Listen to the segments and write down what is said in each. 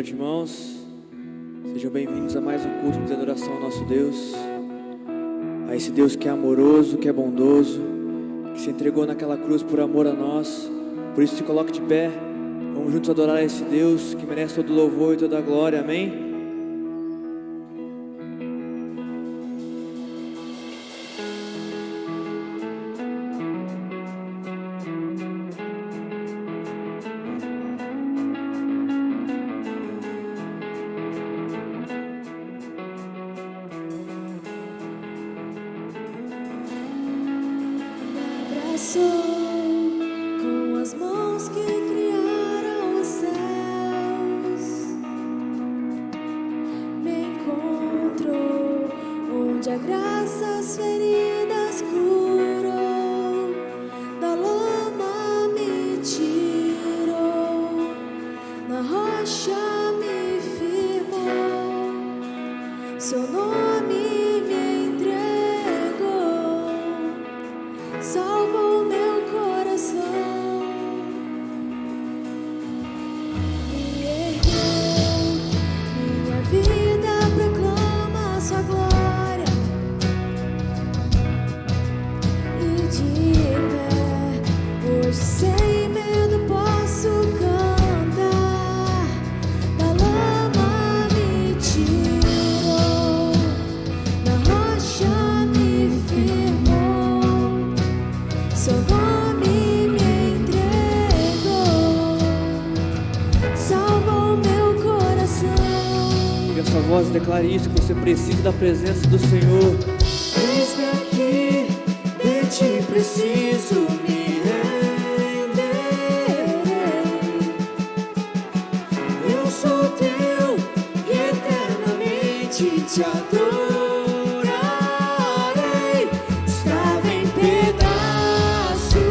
salva de mãos. Sejam bem-vindos a mais um culto de adoração ao nosso Deus, a esse Deus que é amoroso, que é bondoso, que se entregou naquela cruz por amor a nós. Por isso se coloque de pé, vamos juntos adorar a esse Deus que merece todo louvor e toda a glória, amém? Com as mãos que criaram os céus, me encontro onde a graça as feridas curou, da lama me tirou, na rocha me firmou, seu nome me entregou, salvou meu coração, me ergueu, minha vida proclama sua glória, e de pé, hoje sem medo posso cantar, da lama me tirou, na rocha me firmou, seu nome me entregou, salvou meu coração. Liga a sua voz e declare isso, que você precisa da presença do Senhor. Eis-me aqui, de ti preciso me render. Eu sou teu e eternamente te adorarei. Estava em pedaços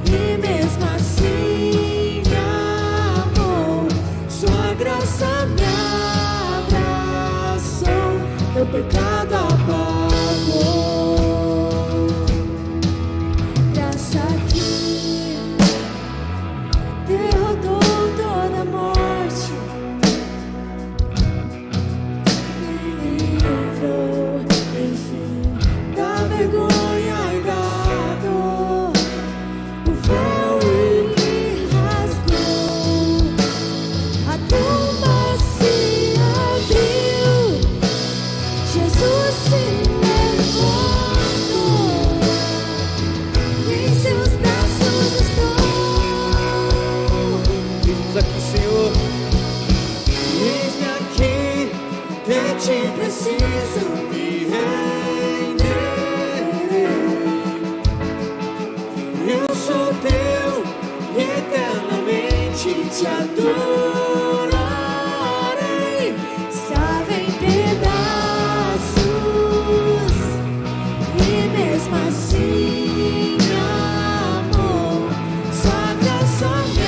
e mesmo assim me amou. Sua graça me abraçou, meu pecado apagou. Graça que derrotou toda a morte, me livrou, enfim, da vergonha e da dor. O véu ele rasgou, a tumba se abriu, Jesus se levantou, em seus braços estou. Diz aqui, Senhor, Eis-me aqui, de ti preciso me render. Eu sou teu e eternamente te adorarei. Estava em pedaços e mesmo assim me amou. Sua graça me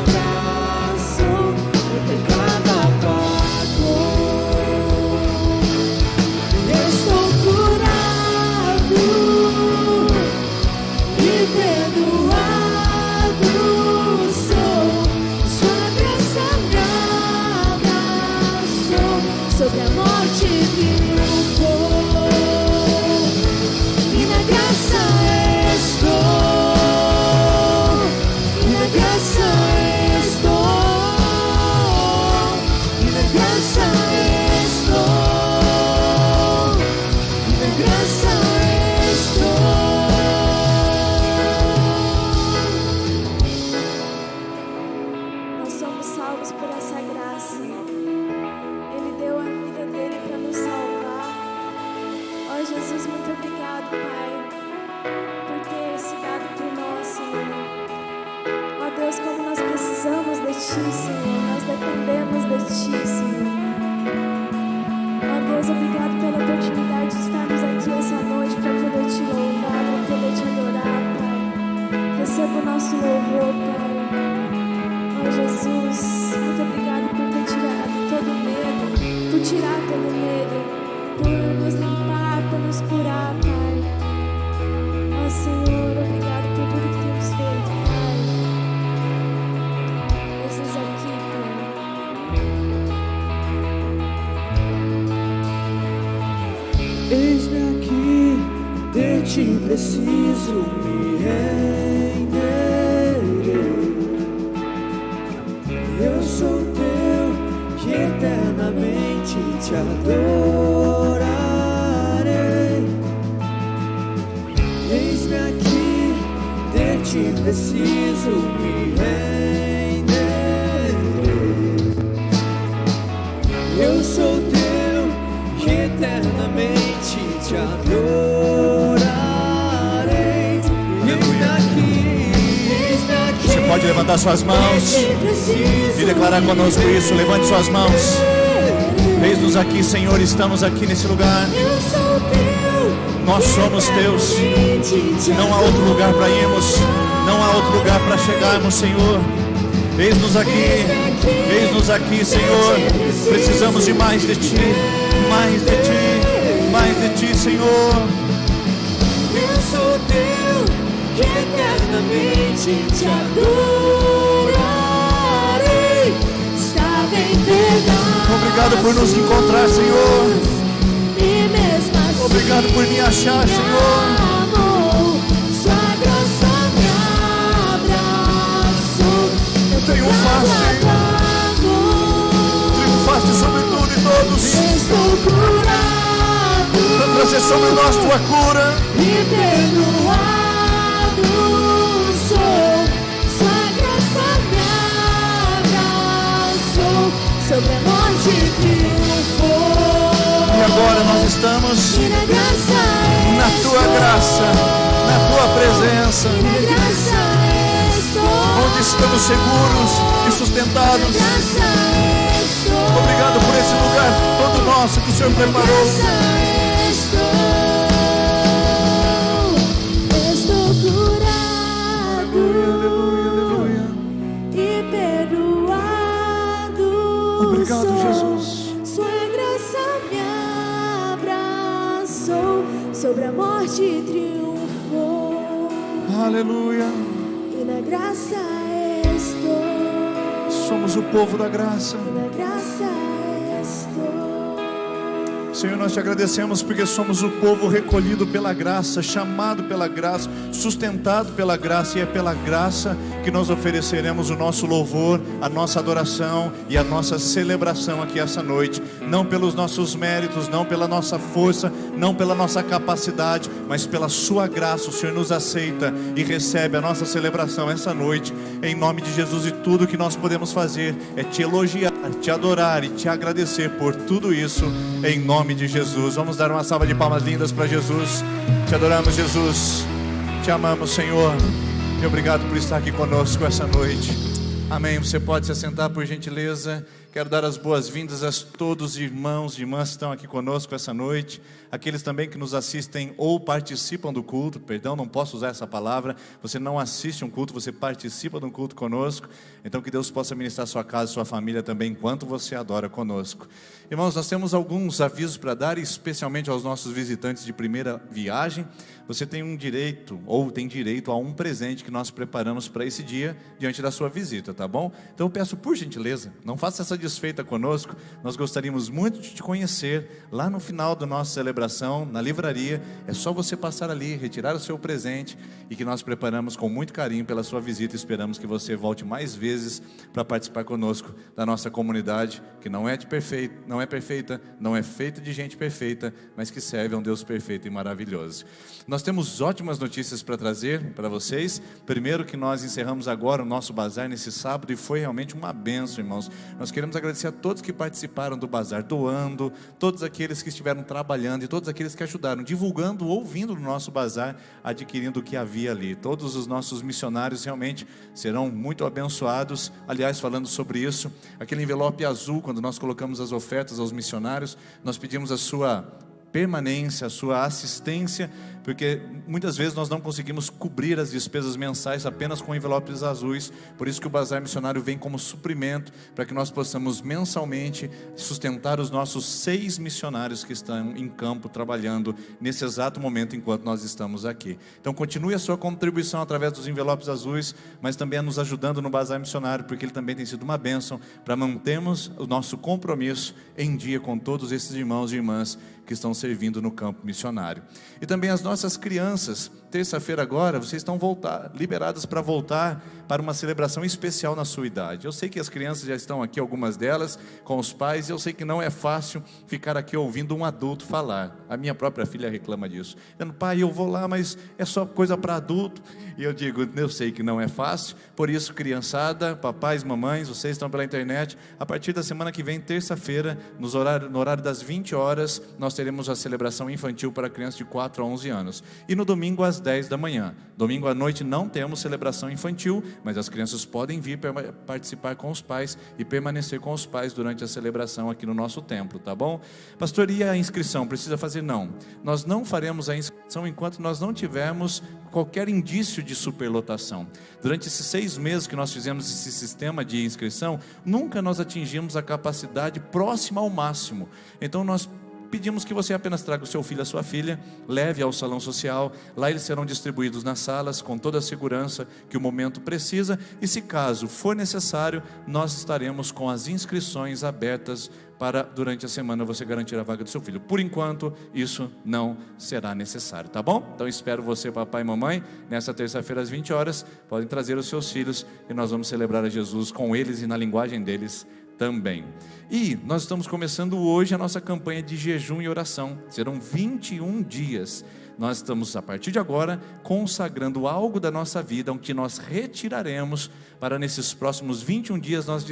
abraçou, meu pecado apagou. Estou curado e perdoado sou. Sua graça me abraçou, sobre a morte triunfou. E na graça estou, e na graça estou, e na graça estou, e na graça estou. Nós somos salvos por essa graça. Ele deu a vida dele para nos salvar. Ó Jesus, muito obrigado, Pai, por ter se dado por nós, Senhor. Ó Deus, como nós precisamos de Ti, Senhor. Nós dependemos de Ti, Senhor. Ó Deus, obrigado pela oportunidade de estarmos aqui essa noite para poder Te louvar, para poder Te adorar, Pai. Receba o nosso louvor, Pai. Ó Jesus, muito obrigado por ter tirado todo o medo, por tirar todo o medo, por nos limpar, por nos curar, Pai. Ó Senhor, obrigado por tudo que temos feito, Pai. Jesus aqui. te preciso, me renderei. Eu sou teu e eternamente te adorarei. Eis-me aqui, de ti preciso, me renderei. Eu sou teu e eternamente te adorarei. Eis-me aqui, Você pode levantar suas mãos e declarar conosco isso. Levante suas mãos. Eis-nos aqui, Senhor, estamos aqui nesse lugar. Nós somos teus. Não há outro lugar para irmos, não há outro lugar para chegarmos, Senhor. Eis-nos aqui, Senhor. Precisamos de mais de ti, mais de ti, mais de ti, Senhor. eu sou teu e eternamente te adorarei. Estava em pedaços. Obrigado por nos encontrar, Senhor. E mesmo assim, Obrigado por me achar, Senhor. amor, sua graça me abraçou. Eu Triunfaste sobre tudo e todos. Estou curado Para trazer sobre nós tua cura. e perdoado sou. Sua graça me abraçou. Sobre a morte triunfou. E agora nós estamos E na graça na tua graça, na tua presença, E na graça estou. onde estamos seguros e sustentados. Obrigado por esse lugar todo nosso que o Senhor preparou. Estou curado e perdoado. Obrigado, sou. Jesus. Sua graça me abraçou. Sobre a morte triunfou. Aleluia. E na graça estou. Somos o povo da graça. E na graça estou. Senhor, nós te agradecemos porque somos o povo recolhido pela graça, chamado pela graça, sustentado pela graça, e é pela graça que nós ofereceremos o nosso louvor, a nossa adoração e a nossa celebração aqui essa noite. Não pelos nossos méritos, não pela nossa força, não pela nossa capacidade, mas pela sua graça. O Senhor nos aceita e recebe a nossa celebração essa noite, em nome de Jesus. E tudo que nós podemos fazer é te elogiar, te adorar e te agradecer por tudo isso, em nome de Jesus. Vamos dar uma salva de palmas lindas para Jesus. Te adoramos, Jesus. Te amamos, Senhor. E obrigado por estar aqui conosco essa noite. Amém. Você pode se assentar, por gentileza. Quero dar as boas-vindas a todos os irmãos e irmãs que estão aqui conosco essa noite. Aqueles também que nos assistem ou participam do culto. Perdão, não posso usar essa palavra. Você não assiste um culto, você participa de um culto conosco. Então que Deus possa ministrar sua casa e sua família também, enquanto você adora conosco. Irmãos, nós temos alguns avisos para dar, especialmente aos nossos visitantes de primeira viagem. Você tem um direito, ou tem direito a um presente que nós preparamos para esse dia, diante da sua visita, tá bom? Então eu peço, por gentileza, não faça essa desfeita conosco. Nós gostaríamos muito de te conhecer lá no final da nossa celebração, na livraria. É só você passar ali, retirar o seu presente, e que nós preparamos com muito carinho pela sua visita. Esperamos que você volte mais vezes para participar conosco da nossa comunidade, que não é perfeita, não é feita de gente perfeita, mas que serve a um Deus perfeito e maravilhoso. Nós temos ótimas notícias para trazer para vocês. Primeiro, que nós encerramos agora o nosso bazar nesse sábado, e foi realmente uma bênção, irmãos. Nós queremos agradecer a todos que participaram do bazar, doando, todos aqueles que estiveram trabalhando e todos aqueles que ajudaram, divulgando ou vindo no nosso bazar, adquirindo o que havia ali. Todos os nossos missionários realmente serão muito abençoados. Aliás, falando sobre isso, aquele envelope azul, quando nós colocamos as ofertas aos missionários, nós pedimos a sua permanência, a sua assistência, porque muitas vezes nós não conseguimos cobrir as despesas mensais apenas com envelopes azuis. Por isso que o Bazar Missionário vem como suprimento, para que nós possamos mensalmente sustentar os nossos 6 missionários que estão em campo trabalhando nesse exato momento enquanto nós estamos aqui. Então continue a sua contribuição através dos envelopes azuis, mas também nos ajudando no Bazar Missionário, porque ele também tem sido uma bênção para mantermos o nosso compromisso em dia com todos esses irmãos e irmãs que estão servindo no campo missionário. E também as nossas nossas crianças, terça-feira agora, vocês estão liberadas para voltar para uma celebração especial na sua idade. Eu sei que as crianças já estão aqui, algumas delas, com os pais, e eu sei que não é fácil ficar aqui ouvindo um adulto falar. A minha própria filha reclama disso. Dizendo, pai, eu vou lá, mas é só coisa para adulto. E eu digo, eu sei que não é fácil, por isso, criançada, papais, mamães, vocês estão pela internet, a partir da semana que vem, terça-feira, no horário das 20 horas, nós teremos a celebração infantil para crianças de 4 a 11 anos. E no domingo, às 10 da manhã. Domingo à noite não temos celebração infantil, mas as crianças podem vir participar com os pais e permanecer com os pais durante a celebração aqui no nosso templo, tá bom? Pastor, e a inscrição? Precisa fazer? Não. Nós não faremos a inscrição enquanto nós não tivermos qualquer indício de superlotação. Durante esses 6 meses que nós fizemos esse sistema de inscrição, nunca nós atingimos a capacidade próxima ao máximo. Então nós pedimos que você apenas traga o seu filho, a sua filha, leve ao salão social, lá eles serão distribuídos nas salas, com toda a segurança que o momento precisa, e se caso for necessário, nós estaremos com as inscrições abertas para, durante a semana, você garantir a vaga do seu filho. Por enquanto, isso não será necessário, tá bom? Então espero você, papai e mamãe, nessa terça-feira às 20 horas, podem trazer os seus filhos, e nós vamos celebrar a Jesus com eles e na linguagem deles também. E nós estamos começando hoje a nossa campanha de jejum e oração. Serão 21 dias. Nós estamos, a partir de agora, consagrando algo da nossa vida, o que nós retiraremos para nesses próximos 21 dias nós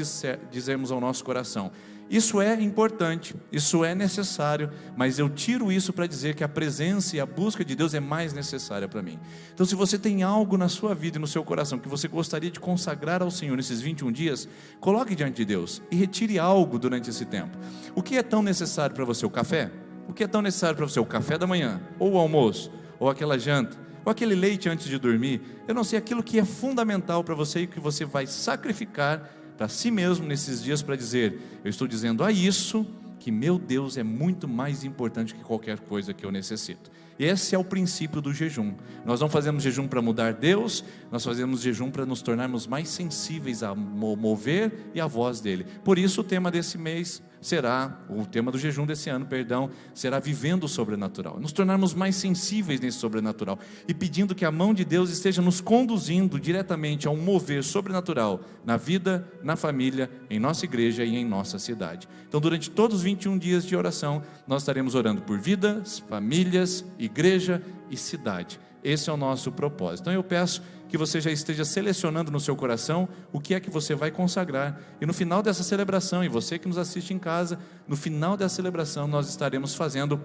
dizermos ao nosso coração: isso é importante, isso é necessário, mas eu tiro isso para dizer que a presença e a busca de Deus é mais necessária para mim. Então, se você tem algo na sua vida e no seu coração que você gostaria de consagrar ao Senhor nesses 21 dias, coloque diante de Deus e retire algo durante esse tempo. O que é tão necessário para você? O café? O que é tão necessário para você? O café da manhã, ou o almoço, ou aquela janta, ou aquele leite antes de dormir? Eu não sei, aquilo que é fundamental para você e que você vai sacrificar para si mesmo nesses dias, para dizer: eu estou dizendo a isso que meu Deus é muito mais importante que qualquer coisa que eu necessito. Esse é o princípio do jejum. Nós não fazemos jejum para mudar Deus, nós fazemos jejum para nos tornarmos mais sensíveis ao mover e à voz dele. Por isso o tema desse mês será, o tema do jejum desse ano, será vivendo o sobrenatural. Nos tornarmos mais sensíveis nesse sobrenatural e pedindo que a mão de Deus esteja nos conduzindo diretamente a um mover sobrenatural na vida, na família, em nossa igreja e em nossa cidade. Então, durante todos os 21 dias de oração, nós estaremos orando por vidas, famílias, igreja e cidade. Esse é o nosso propósito. Então eu peço que você já esteja selecionando no seu coração o que é que você vai consagrar. E no final dessa celebração, e você que nos assiste em casa, no final dessa celebração nós estaremos fazendo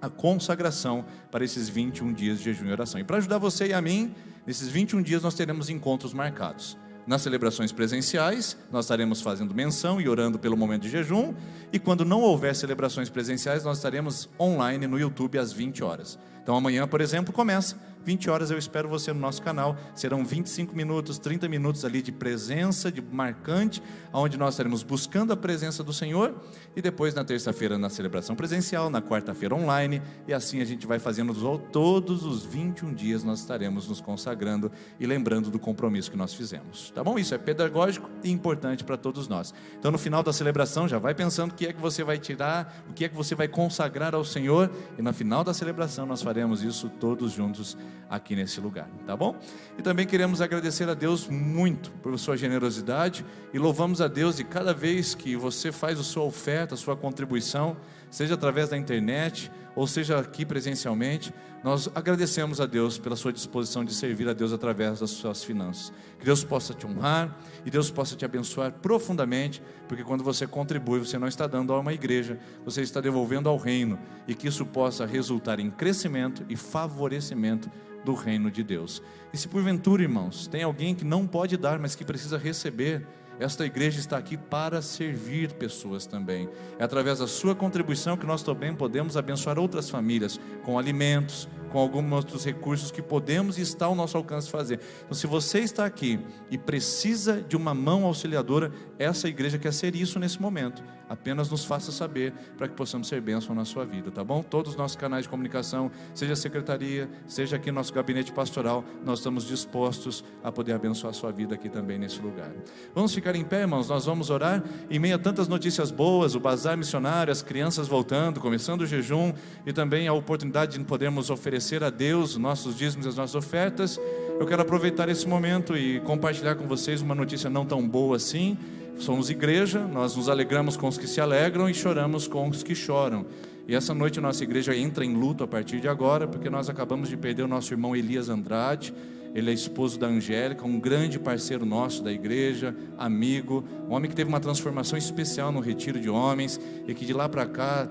a consagração para esses 21 dias de jejum e oração. E para ajudar você e a mim, nesses 21 dias nós teremos encontros marcados. Nas celebrações presenciais, nós estaremos fazendo menção e orando pelo momento de jejum. E quando não houver celebrações presenciais, nós estaremos online no YouTube às 20 horas. Então amanhã, por exemplo, começa 20 horas, eu espero você no nosso canal. Serão 25 minutos, 30 minutos ali de presença, de marcante, onde nós estaremos buscando a presença do Senhor. E depois na terça-feira na celebração presencial, na quarta-feira online. E assim a gente vai fazendo todos os 21 dias nós estaremos nos consagrando e lembrando do compromisso que nós fizemos. Tá bom? Isso é pedagógico e importante para todos nós. Então no final da celebração já vai pensando o que é que você vai tirar, o que é que você vai consagrar ao Senhor. E no final da celebração nós faremos isso todos juntos aqui nesse lugar, tá bom? E também queremos agradecer a Deus muito por sua generosidade e louvamos a Deus de cada vez que você faz a sua oferta, a sua contribuição, seja através da internet ou seja aqui presencialmente. Nós agradecemos a Deus pela sua disposição de servir a Deus através das suas finanças. Que Deus possa te honrar e Deus possa te abençoar profundamente, porque quando você contribui, você não está dando a uma igreja, você está devolvendo ao reino, e que isso possa resultar em crescimento e favorecimento do reino de Deus. E se porventura, irmãos, tem alguém que não pode dar, mas que precisa receber, esta igreja está aqui para servir pessoas também. É através da sua contribuição que nós também podemos abençoar outras famílias com alimentos, com alguns outros recursos que podemos e está ao nosso alcance fazer. Então, se você está aqui e precisa de uma mão auxiliadora, essa igreja quer ser isso nesse momento. Apenas nos faça saber para que possamos ser bênção na sua vida, tá bom? Todos os nossos canais de comunicação, seja a secretaria, seja aqui nosso gabinete pastoral, nós estamos dispostos a poder abençoar a sua vida aqui também nesse lugar. Vamos ficar em pé, irmãos, nós vamos orar em meio a tantas notícias boas, o bazar missionário, as crianças voltando, começando o jejum e também a oportunidade de podermos oferecer oferecer a Deus os nossos dízimos e as nossas ofertas, eu quero aproveitar esse momento e compartilhar com vocês uma notícia não tão boa assim. Somos igreja, nós nos alegramos com os que se alegram e choramos com os que choram. E essa noite a nossa igreja entra em luto a partir de agora, porque nós acabamos de perder o nosso irmão Elias Andrade. Ele é esposo da Angélica, um grande parceiro nosso da igreja, amigo, um homem que teve uma transformação especial no retiro de homens e que de lá para cá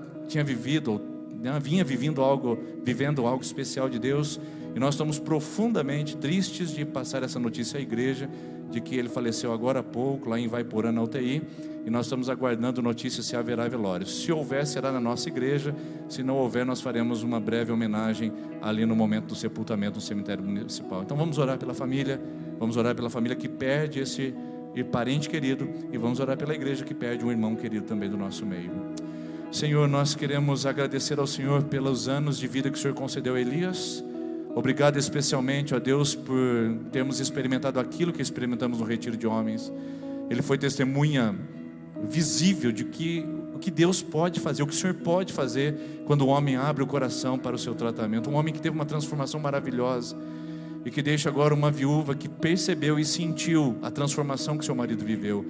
vinha vivendo algo especial de Deus. E nós estamos profundamente tristes de passar essa notícia à igreja, de que ele faleceu agora há pouco, lá em Ivaiporã, na UTI. E nós estamos aguardando notícia se haverá velório. Se houver, será na nossa igreja. Se não houver, nós faremos uma breve homenagem ali no momento do sepultamento no cemitério municipal. Então vamos orar pela família. Vamos orar pela família que perde esse parente querido. E vamos orar pela igreja que perde um irmão querido também do nosso meio. Senhor, nós queremos agradecer ao Senhor pelos anos de vida que o Senhor concedeu a Elias. Obrigado especialmente a Deus por termos experimentado aquilo que experimentamos no retiro de homens. Ele foi testemunha visível de o que Deus pode fazer, o que o Senhor pode fazer quando o homem abre o coração para o seu tratamento. Um homem que teve uma transformação maravilhosa e que deixa agora uma viúva que percebeu e sentiu a transformação que seu marido viveu.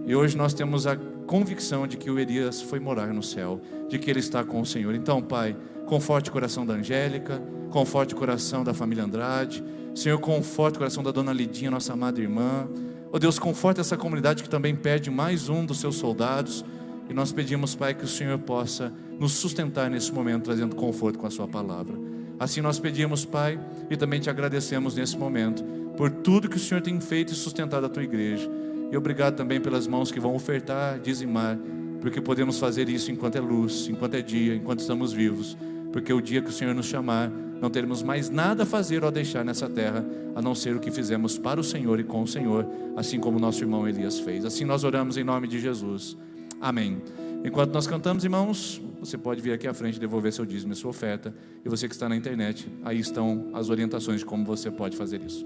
E hoje nós temos a convicção de que o Elias foi morar no céu, de que ele está com o Senhor. Então, Pai, conforte o coração da Angélica, conforte o coração da família Andrade. Senhor, conforte o coração da dona Lidinha, nossa amada irmã. Oh Deus, conforte essa comunidade que também perde mais um dos seus soldados. E nós pedimos, Pai, que o Senhor possa nos sustentar nesse momento, trazendo conforto com a sua palavra. Assim nós pedimos, Pai, e também te agradecemos nesse momento por tudo que o Senhor tem feito e sustentado a tua igreja. E obrigado também pelas mãos que vão ofertar, dizimar, porque podemos fazer isso enquanto é luz, enquanto é dia, enquanto estamos vivos. Porque o dia que o Senhor nos chamar, não teremos mais nada a fazer ou a deixar nessa terra, a não ser o que fizemos para o Senhor e com o Senhor, assim como nosso irmão Elias fez. Assim nós oramos em nome de Jesus. Amém. Enquanto nós cantamos, irmãos, você pode vir aqui à frente devolver seu dízimo e sua oferta. E você que está na internet, aí estão as orientações de como você pode fazer isso.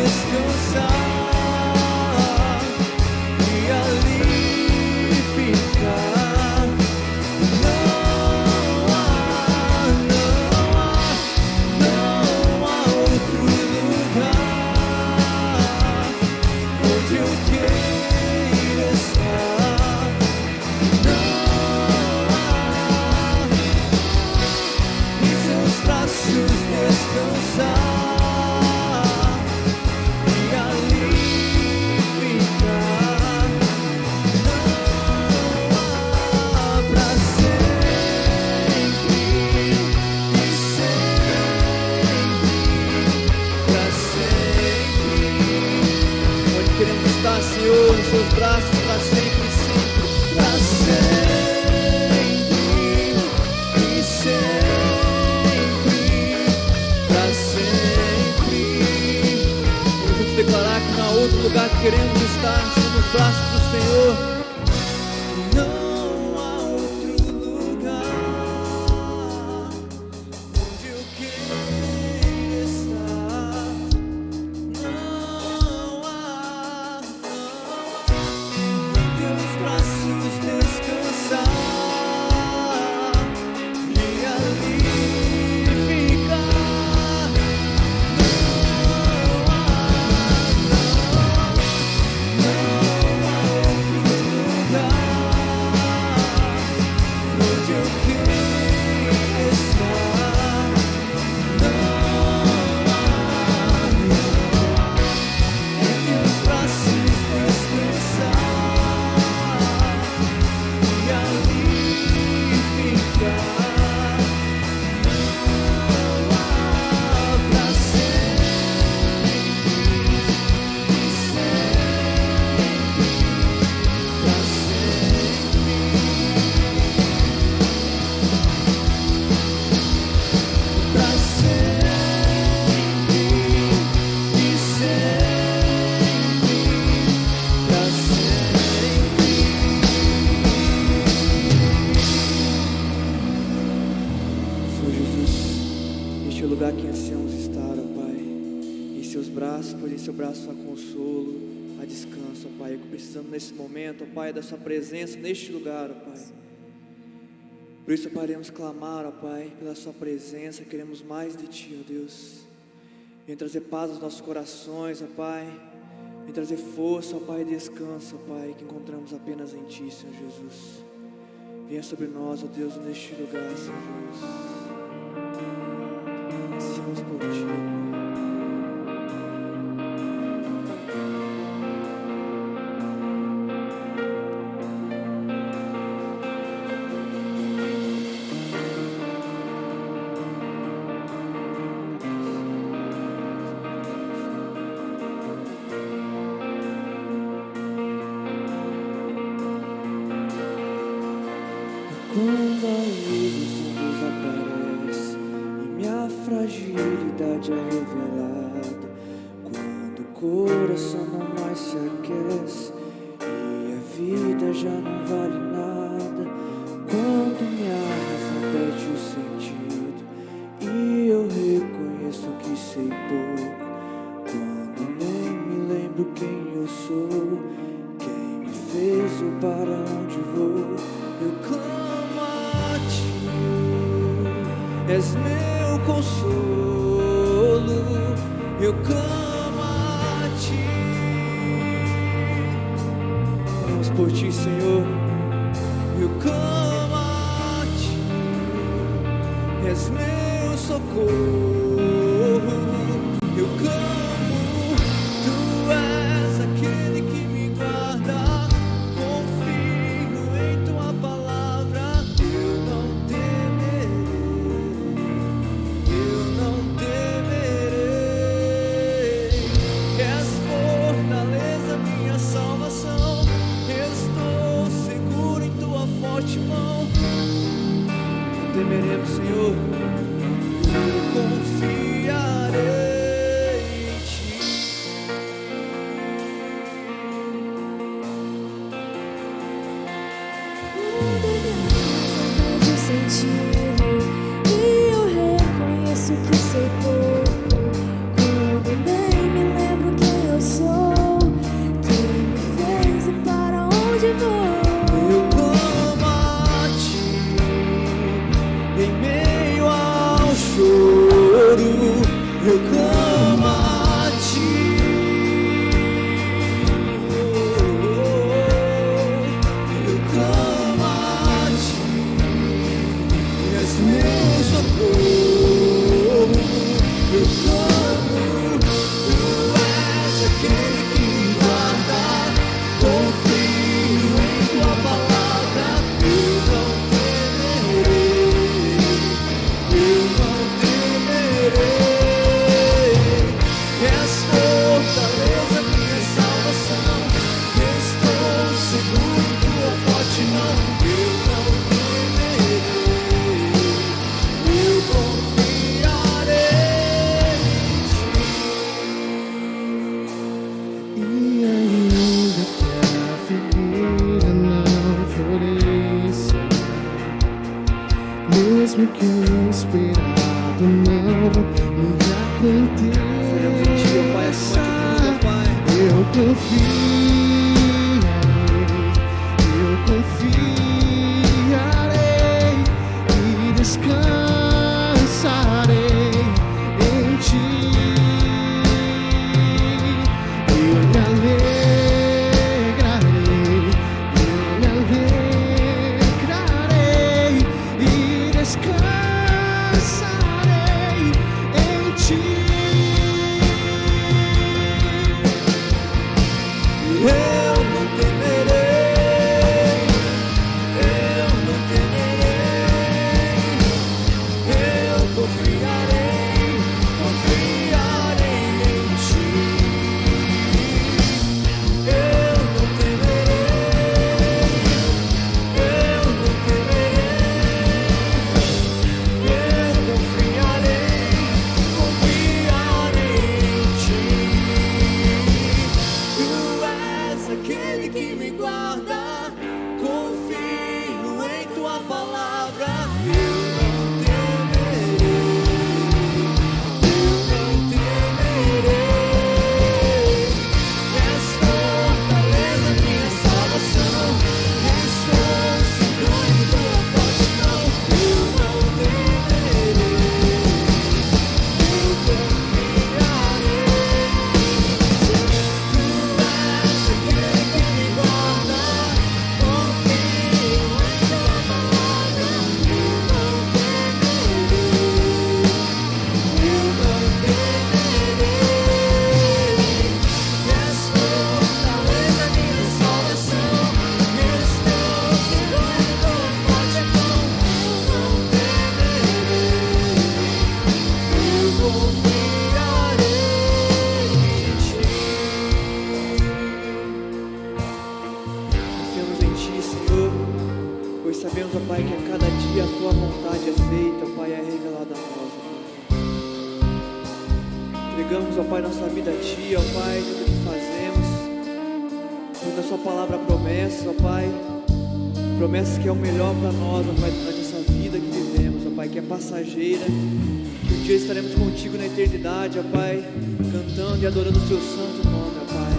Descansar e seus braços para sempre, sempre, para sempre e sempre, para sempre. Vamos declarar que não há outro lugar que queremos estar, são nos braços do Senhor. Nesse momento, ó Pai, da sua presença neste lugar, ó Pai. Por isso, ó Pai, iremos clamar, ó Pai, pela sua presença. Queremos mais de Ti, ó Deus. Vem trazer paz aos nossos corações, ó Pai. Vem trazer força, ó Pai, e descanso, ó Pai, que encontramos apenas em Ti, Senhor Jesus. Venha sobre nós, ó Deus, neste lugar, Senhor Jesus. Ansiamos por Ti. Quando a ilusão desaparece e minha fragilidade é revelada, quando o coração não mais se aquece e a vida já não vale nada, quando minha razão perde o sentido e eu reconheço que sei pouco, quando nem me lembro quem eu sou, quem me fez ou para onde vou, eu clamo a Ti, és meu consolo, eu clamo a Ti. Oramos por Ti, Senhor. Eu clamo a Ti, és meu socorro, eu clamo, Tu és aquele que me guarda. Confio em Tua palavra, eu não temerei. És fortaleza, minha salvação. Estou seguro em Tua forte mão. Não temeremos, Senhor. Eu confiarei em Ti. De sentido, e eu reconheço que sei pouco, quando nem me lembro quem eu sou, quem me fez e para onde vou. Eu clamo a Ti, em meio ao choro, eu clamo a Ti. Eu clamo a Ti, és meu socorro, eu clamo, Tu és aquele que me guarda, confio em que esperado não me Confiamos em Ti, ó Pai, acima de tudo, ó Pai. Eu confiarei e descansarei em Ti. Eu me alegrarei e descansarei em Ti. Eu não temerei, eu não temerei, eu confiarei em Ti. Eu não temerei, eu não temerei, eu confiarei em Ti. Tu és aquele que me guarda, confio em Tua palavra. Eu não temerei, és fortaleza, minha salvação. Estou seguro em Tua forte mão. Eu não temerei, eu confiarei. Tu és aquele que me guarda, confio em Tua palavra. Eu não temerei, és fortaleza, minha salvação. Estou seguro em Tua forte mão. Eu não temerei, eu confiarei em Ti. Confiamos em Ti, Senhor, pois sabemos, ó Pai, que a cada dia a Tua vontade é feita, ó Pai, é revelada a nós, ó Pai. Entregamos, ó Pai, nossa vida a Ti, ó Pai, tudo que fazemos, tudo a Sua palavra promessas, ó Pai, promessas que é o melhor para nós, ó Pai, durante essa vida que vivemos, ó Pai, que é passageira, que um dia estaremos contigo na eternidade, ó Pai, cantando e adorando o Seu santo nome, ó Pai.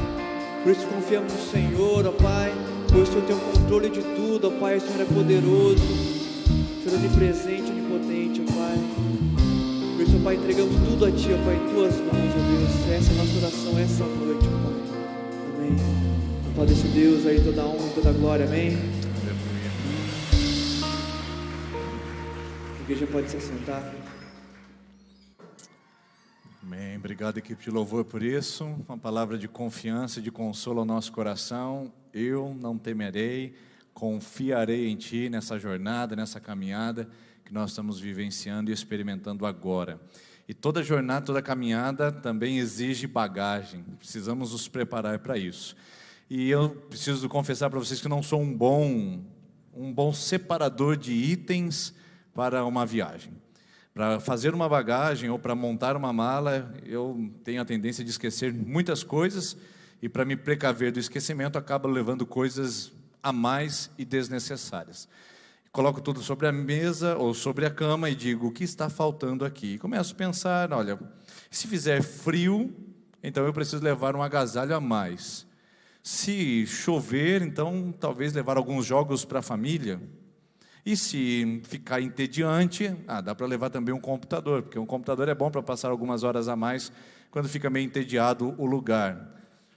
Por isso confiamos no Senhor, ó Pai, pois o Senhor tem o controle de tudo, ó Pai, o Senhor é poderoso, o Senhor é onipresente, onipotente, ó Pai. Por isso, ó Pai, entregamos tudo a Ti, ó Pai, em Tuas mãos, ó Deus. Essa é a nossa oração, essa noite, ó Pai. Amém. Aplauda esse Deus aí, toda a honra e toda a glória, amém. A igreja pode se assentar. Amém. Obrigado, equipe de louvor, por isso. Uma palavra de confiança e de consolo ao nosso coração. Eu não temerei, confiarei em Ti nessa jornada, nessa caminhada que nós estamos vivenciando e experimentando agora. E toda jornada, toda caminhada também exige bagagem. Precisamos nos preparar para isso. E eu preciso confessar para vocês que não sou um bom separador de itens para uma viagem. Para fazer uma bagagem ou para montar uma mala, eu tenho a tendência de esquecer muitas coisas, e para me precaver do esquecimento, acabo levando coisas a mais e desnecessárias. Coloco tudo sobre a mesa ou sobre a cama e digo, o que está faltando aqui? E começo a pensar, olha, se fizer frio, então eu preciso levar um agasalho a mais. Se chover, então talvez levar alguns jogos para a família. E se ficar entediante, dá para levar também um computador, porque um computador é bom para passar algumas horas a mais quando fica meio entediado o lugar.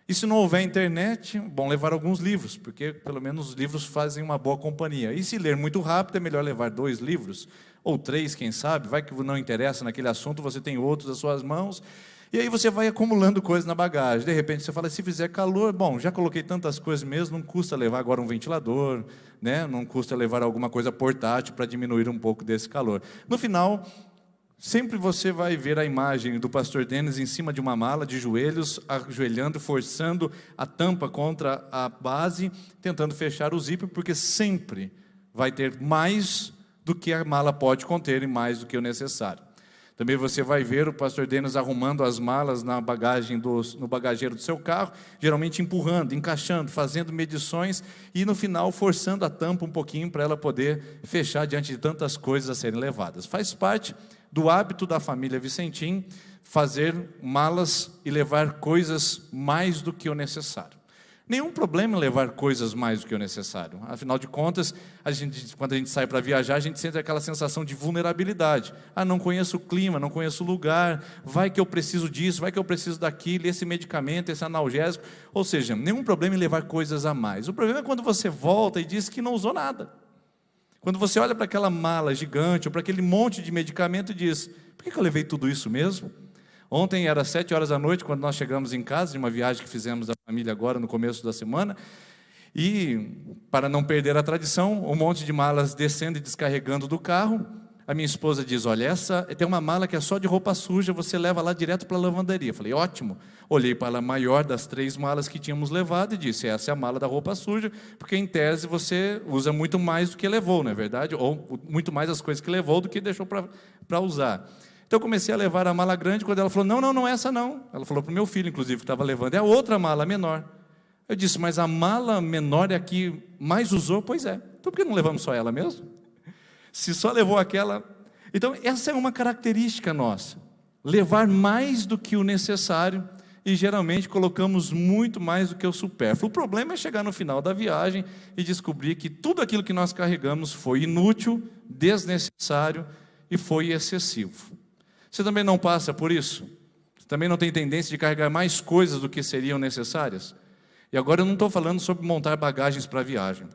E se não houver internet, bom levar alguns livros, porque pelo menos os livros fazem uma boa companhia. E se ler muito rápido, é melhor levar 2 livros, ou 3, quem sabe, vai que não interessa naquele assunto, você tem outros às suas mãos, e aí você vai acumulando coisas na bagagem. De repente você fala, se fizer calor, bom, já coloquei tantas coisas mesmo, não custa levar agora um ventilador, né? Não custa levar alguma coisa portátil para diminuir um pouco desse calor. No final, sempre você vai ver a imagem do pastor Denis em cima de uma mala, de joelhos, ajoelhando, forçando a tampa contra a base, tentando fechar o zíper, porque sempre vai ter mais do que a mala pode conter e mais do que o necessário. Também você vai ver o pastor Denis arrumando as malas no bagageiro do seu carro, geralmente empurrando, encaixando, fazendo medições e no final forçando a tampa um pouquinho para ela poder fechar diante de tantas coisas a serem levadas. Faz parte do hábito da família Vicentim fazer malas e levar coisas mais do que o necessário. Nenhum problema em levar coisas mais do que o necessário. Afinal de contas, quando a gente sai para viajar, a gente sente aquela sensação de vulnerabilidade. Não conheço o clima, não conheço o lugar, vai que eu preciso disso, vai que eu preciso daquilo, esse medicamento, esse analgésico. Ou seja, nenhum problema em levar coisas a mais. O problema é quando você volta e diz que não usou nada. Quando você olha para aquela mala gigante, ou para aquele monte de medicamento e diz, por que eu levei tudo isso mesmo? Ontem era 7 horas da noite, quando nós chegamos em casa, de uma viagem que fizemos da família agora, no começo da semana, e, para não perder a tradição, um monte de malas descendo e descarregando do carro, a minha esposa diz, olha, essa tem uma mala que é só de roupa suja, você leva lá direto para a lavanderia. Eu falei, ótimo. Olhei para a maior das 3 malas que tínhamos levado e disse, essa é a mala da roupa suja, porque em tese você usa muito mais do que levou, não é verdade? Ou muito mais as coisas que levou do que deixou para usar. Então eu comecei a levar a mala grande, quando ela falou, não é essa não. Ela falou para o meu filho, inclusive, que estava levando, é a outra mala, menor. Eu disse, mas a mala menor é a que mais usou? Pois é. Então por que não levamos só ela mesmo? Se só levou aquela... Então essa é uma característica nossa, levar mais do que o necessário, e geralmente colocamos muito mais do que o supérfluo. O problema é chegar no final da viagem e descobrir que tudo aquilo que nós carregamos foi inútil, desnecessário e foi excessivo. Você também não passa por isso? Você também não tem tendência de carregar mais coisas do que seriam necessárias? E agora eu não estou falando sobre montar bagagens para a viagem.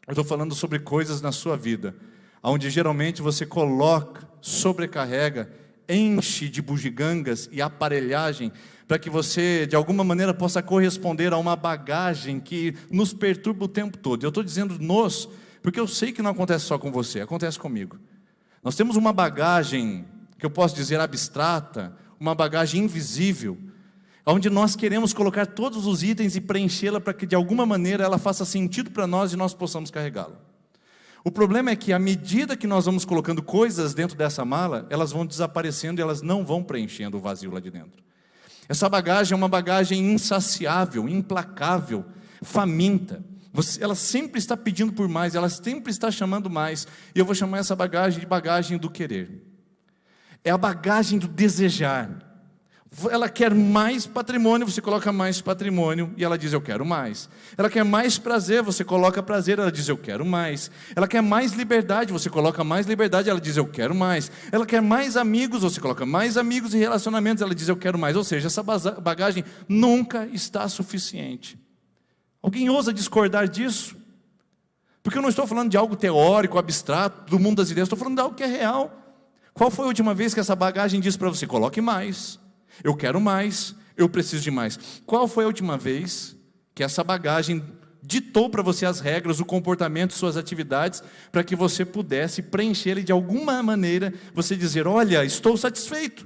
Eu estou falando sobre coisas na sua vida, onde geralmente você coloca, sobrecarrega, enche de bugigangas e aparelhagem, para que você, de alguma maneira, possa corresponder a uma bagagem que nos perturba o tempo todo. Eu estou dizendo nós, porque eu sei que não acontece só com você, acontece comigo. Nós temos uma bagagem, que eu posso dizer abstrata, uma bagagem invisível, onde nós queremos colocar todos os itens e preenchê-la para que de alguma maneira ela faça sentido para nós e nós possamos carregá-la. O problema é que à medida que nós vamos colocando coisas dentro dessa mala, elas vão desaparecendo e elas não vão preenchendo o vazio lá de dentro. Essa bagagem é uma bagagem insaciável, implacável, faminta. Ela sempre está pedindo por mais, ela sempre está chamando mais. E eu vou chamar essa bagagem de bagagem do querer. É a bagagem do desejar. Ela quer mais patrimônio, você coloca mais patrimônio e ela diz, eu quero mais. Ela quer mais prazer, você coloca prazer, ela diz, eu quero mais. Ela quer mais liberdade, você coloca mais liberdade, ela diz, eu quero mais. Ela quer mais amigos, você coloca mais amigos e relacionamentos, ela diz, eu quero mais. Ou seja, essa bagagem nunca está suficiente. Alguém ousa discordar disso? Porque eu não estou falando de algo teórico, abstrato, do mundo das ideias, estou falando de algo que é real. Qual foi a última vez que essa bagagem disse para você, coloque mais, eu quero mais, eu preciso de mais? Qual foi a última vez que essa bagagem ditou para você as regras, o comportamento, suas atividades, para que você pudesse preencher e de alguma maneira você dizer, olha, estou satisfeito,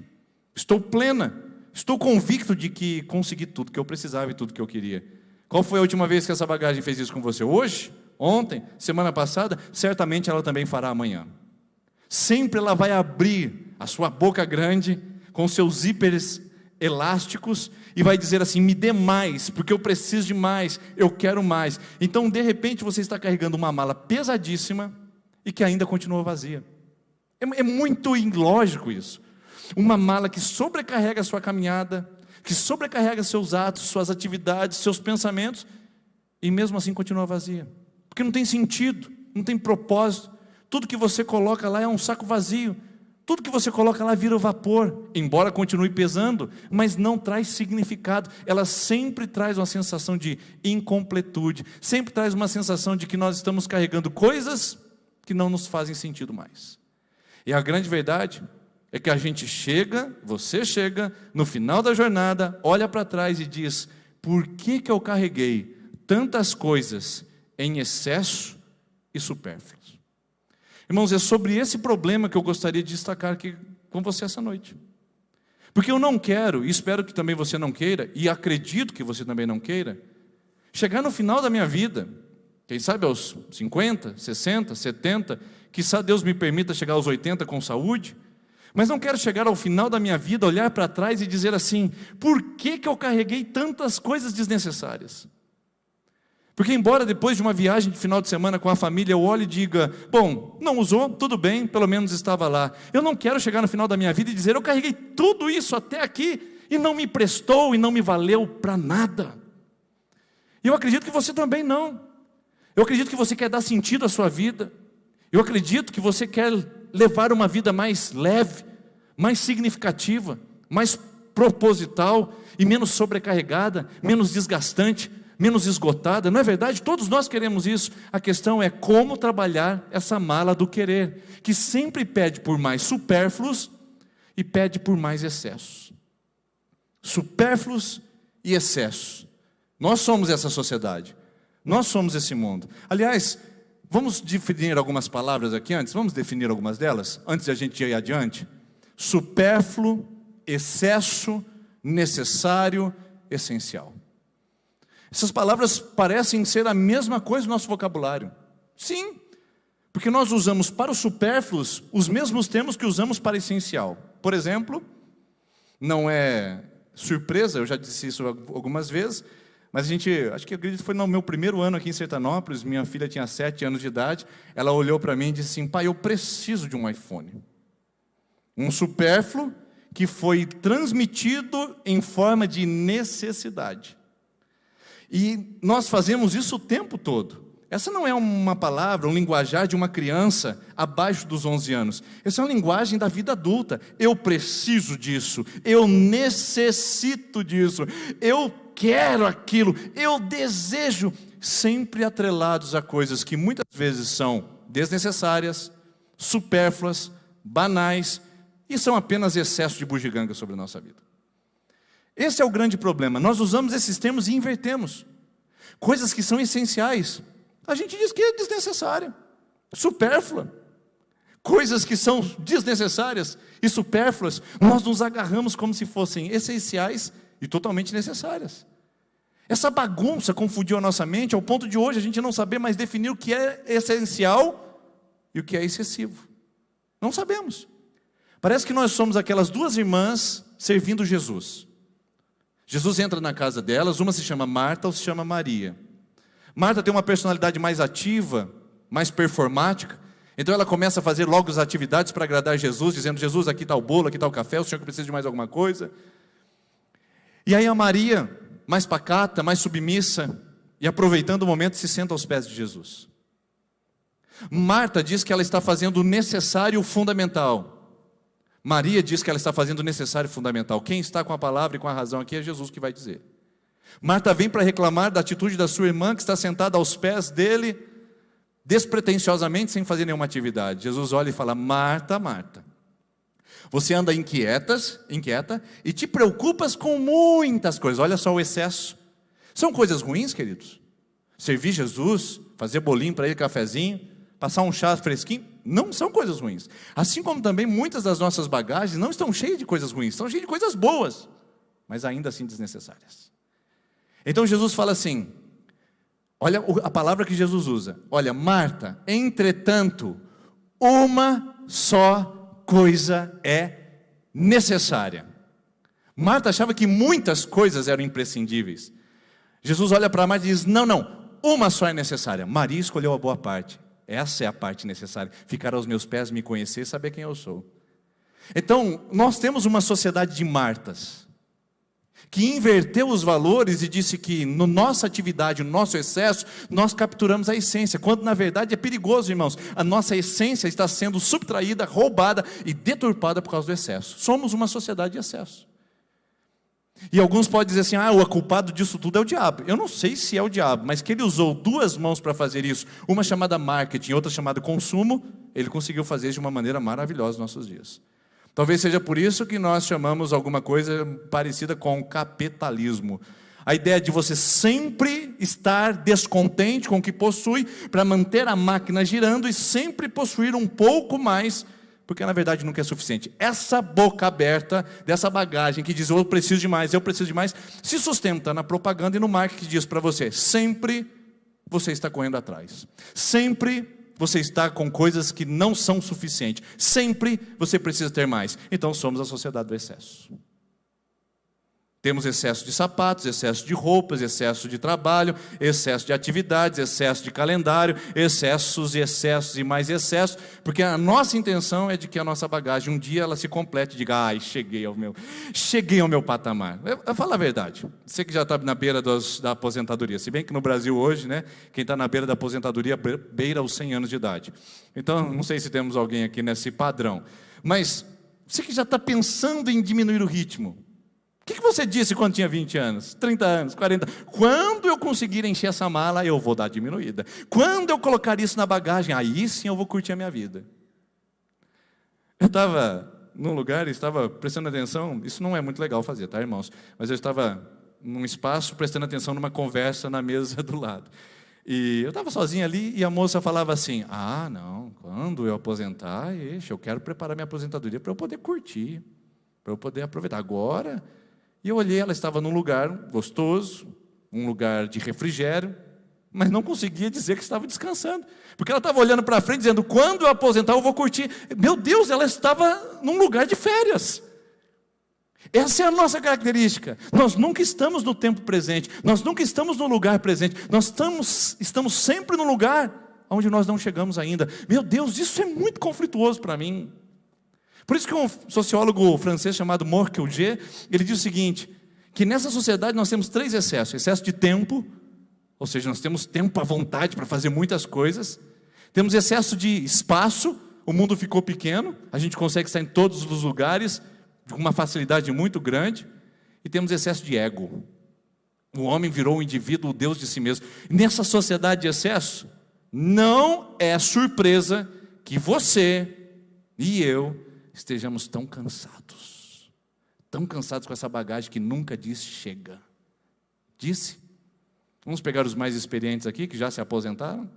estou plena, estou convicto de que consegui tudo que eu precisava e tudo que eu queria? Qual foi a última vez que essa bagagem fez isso com você? Hoje? Ontem? Semana passada? Certamente ela também fará amanhã. Sempre ela vai abrir a sua boca grande, com seus zíperes elásticos, e vai dizer assim, me dê mais, porque eu preciso de mais, eu quero mais. Então de repente você está carregando uma mala pesadíssima, e que ainda continua vazia. É muito ilógico isso. Uma mala que sobrecarrega a sua caminhada, que sobrecarrega seus atos, suas atividades, seus pensamentos, e mesmo assim continua vazia. Porque não tem sentido, não tem propósito. Tudo que você coloca lá é um saco vazio. Tudo que você coloca lá vira vapor, embora continue pesando, mas não traz significado. Ela sempre traz uma sensação de incompletude, sempre traz uma sensação de que nós estamos carregando coisas que não nos fazem sentido mais. E a grande verdade é que a gente chega, você chega, no final da jornada, olha para trás e diz, por que eu carreguei tantas coisas em excesso e supérfluas? Irmãos, é sobre esse problema que eu gostaria de destacar aqui com você essa noite. Porque eu não quero, e espero que também você não queira, e acredito que você também não queira, chegar no final da minha vida, quem sabe aos 50, 60, 70, quiçá Deus me permita chegar aos 80 com saúde, Mas não quero chegar ao final da minha vida, olhar para trás e dizer assim: por que eu carreguei tantas coisas desnecessárias? Porque embora depois de uma viagem de final de semana com a família eu olhe e diga: bom, não usou, tudo bem, pelo menos estava lá. Eu não quero chegar no final da minha vida e dizer: eu carreguei tudo isso até aqui e não me prestou e não me valeu para nada. E eu acredito que você também não. Eu acredito que você quer dar sentido à sua vida. Eu acredito que você quer levar uma vida mais leve, mais significativa, mais proposital e menos sobrecarregada, menos desgastante, menos esgotada. Não é verdade? Todos nós queremos isso. A questão é como trabalhar essa mala do querer, que sempre pede por mais supérfluos e pede por mais excessos. Supérfluos e excessos. Nós somos essa sociedade. Nós somos esse mundo. Aliás, vamos definir algumas palavras aqui antes? Vamos definir algumas delas, antes de a gente ir adiante? Supérfluo, excesso, necessário, essencial. Essas palavras parecem ser a mesma coisa no nosso vocabulário. Sim, porque nós usamos para os supérfluos os mesmos termos que usamos para o essencial. Por exemplo, não é surpresa, eu já disse isso algumas vezes, mas acho que acredito que foi no meu primeiro ano aqui em Sertanópolis, minha filha tinha 7 anos de idade, ela olhou para mim e disse assim: pai, eu preciso de um iPhone. Um supérfluo que foi transmitido em forma de necessidade. E nós fazemos isso o tempo todo. Essa não é uma palavra, um linguajar de uma criança abaixo dos 11 anos. Essa é uma linguagem da vida adulta. Eu preciso disso, eu necessito disso, eu quero aquilo, eu desejo, sempre atrelados a coisas que muitas vezes são desnecessárias, supérfluas, banais, e são apenas excesso de bugiganga sobre a nossa vida. Esse é o grande problema. Nós usamos esses termos e invertemos. Coisas que são essenciais, a gente diz que é desnecessária, supérflua. Coisas que são desnecessárias e supérfluas, nós nos agarramos como se fossem essenciais e totalmente necessárias. Essa bagunça confundiu a nossa mente ao ponto de hoje a gente não saber mais definir o que é essencial e o que é excessivo. Não sabemos. Parece que nós somos aquelas duas irmãs servindo Jesus. Jesus entra na casa delas, uma se chama Marta, outra se chama Maria. Marta tem uma personalidade mais ativa, mais performática, então ela começa a fazer logo as atividades para agradar Jesus, dizendo: Jesus, aqui está o bolo, aqui está o café, o senhor que precisa de mais alguma coisa. E aí a Maria, mais pacata, mais submissa, e aproveitando o momento, se senta aos pés de Jesus. Marta diz que ela está fazendo o necessário e o fundamental. Maria diz que ela está fazendo o necessário e o fundamental. Quem está com a palavra e com a razão aqui é Jesus que vai dizer. Marta vem para reclamar da atitude da sua irmã, que está sentada aos pés dele, despretensiosamente, sem fazer nenhuma atividade. Jesus olha e fala: Marta, Marta, você anda inquieta e te preocupas com muitas coisas. Olha só o excesso. São coisas ruins, queridos? Servir Jesus, fazer bolinho para ele, cafezinho, passar um chá fresquinho, não são coisas ruins. Assim como também muitas das nossas bagagens não estão cheias de coisas ruins, estão cheias de coisas boas, mas ainda assim desnecessárias. Então Jesus fala assim, olha a palavra que Jesus usa: olha, Marta, entretanto, uma só coisa é necessária. Marta achava que muitas coisas eram imprescindíveis. Jesus olha para Marta e diz: não, uma só é necessária. Maria escolheu a boa parte. Essa é a parte necessária: ficar aos meus pés, me conhecer e saber quem eu sou. Então, nós temos uma sociedade de Martas, que inverteu os valores e disse que na nossa atividade, no nosso excesso, nós capturamos a essência, quando na verdade é perigoso, irmãos. A nossa essência está sendo subtraída, roubada e deturpada por causa do excesso. Somos uma sociedade de excesso. E alguns podem dizer assim: o culpado disso tudo é o diabo. Eu não sei se é o diabo, mas que ele usou duas mãos para fazer isso, uma chamada marketing, outra chamada consumo, ele conseguiu fazer isso de uma maneira maravilhosa nos nossos dias. Talvez seja por isso que nós chamamos alguma coisa parecida com capitalismo. A ideia de você sempre estar descontente com o que possui, para manter a máquina girando e sempre possuir um pouco mais, porque na verdade nunca é suficiente. Essa boca aberta dessa bagagem que diz: eu preciso de mais, se sustenta na propaganda e no marketing que diz para você: sempre você está correndo atrás, sempre você está com coisas que não são suficientes. Sempre você precisa ter mais. Então somos a sociedade do excesso. Temos excesso de sapatos, excesso de roupas, excesso de trabalho, excesso de atividades, excesso de calendário, excessos e excessos e mais excessos, porque a nossa intenção é de que a nossa bagagem um dia ela se complete e diga, ai, cheguei ao meu patamar. Eu falo a verdade, você que já está na beira da aposentadoria, se bem que no Brasil hoje, né, quem está na beira da aposentadoria beira os 100 anos de idade. Então, não sei se temos alguém aqui nesse padrão, mas você que já está pensando em diminuir o ritmo, o que você disse quando tinha 20 anos, 30 anos, 40? Quando eu conseguir encher essa mala, eu vou dar diminuída. Quando eu colocar isso na bagagem, aí sim eu vou curtir a minha vida. Eu estava num lugar e estava prestando atenção, isso não é muito legal fazer, tá, irmãos? Mas eu estava num espaço prestando atenção numa conversa na mesa do lado. E eu estava sozinho ali e a moça falava assim, não, quando eu aposentar, eu quero preparar minha aposentadoria para eu poder curtir, para eu poder aproveitar. Agora... E eu olhei, ela estava num lugar gostoso, um lugar de refrigério, mas não conseguia dizer que estava descansando. Porque ela estava olhando para frente, dizendo, quando eu aposentar eu vou curtir. Meu Deus, ela estava num lugar de férias. Essa é a nossa característica. Nós nunca estamos no tempo presente, nós nunca estamos no lugar presente, nós estamos sempre no lugar onde nós não chegamos ainda. Meu Deus, isso é muito conflituoso para mim. Por isso que um sociólogo francês chamado Morquillier, ele diz o seguinte, que nessa sociedade nós temos 3 excessos. Excesso de tempo, ou seja, nós temos tempo à vontade para fazer muitas coisas. Temos excesso de espaço, o mundo ficou pequeno, a gente consegue estar em todos os lugares, com uma facilidade muito grande. E temos excesso de ego. O homem virou um indivíduo, o Deus de si mesmo. Nessa sociedade de excesso, não é surpresa que você e eu estejamos tão cansados com essa bagagem que nunca disse chega. Disse? Vamos pegar os mais experientes aqui, que já se aposentaram.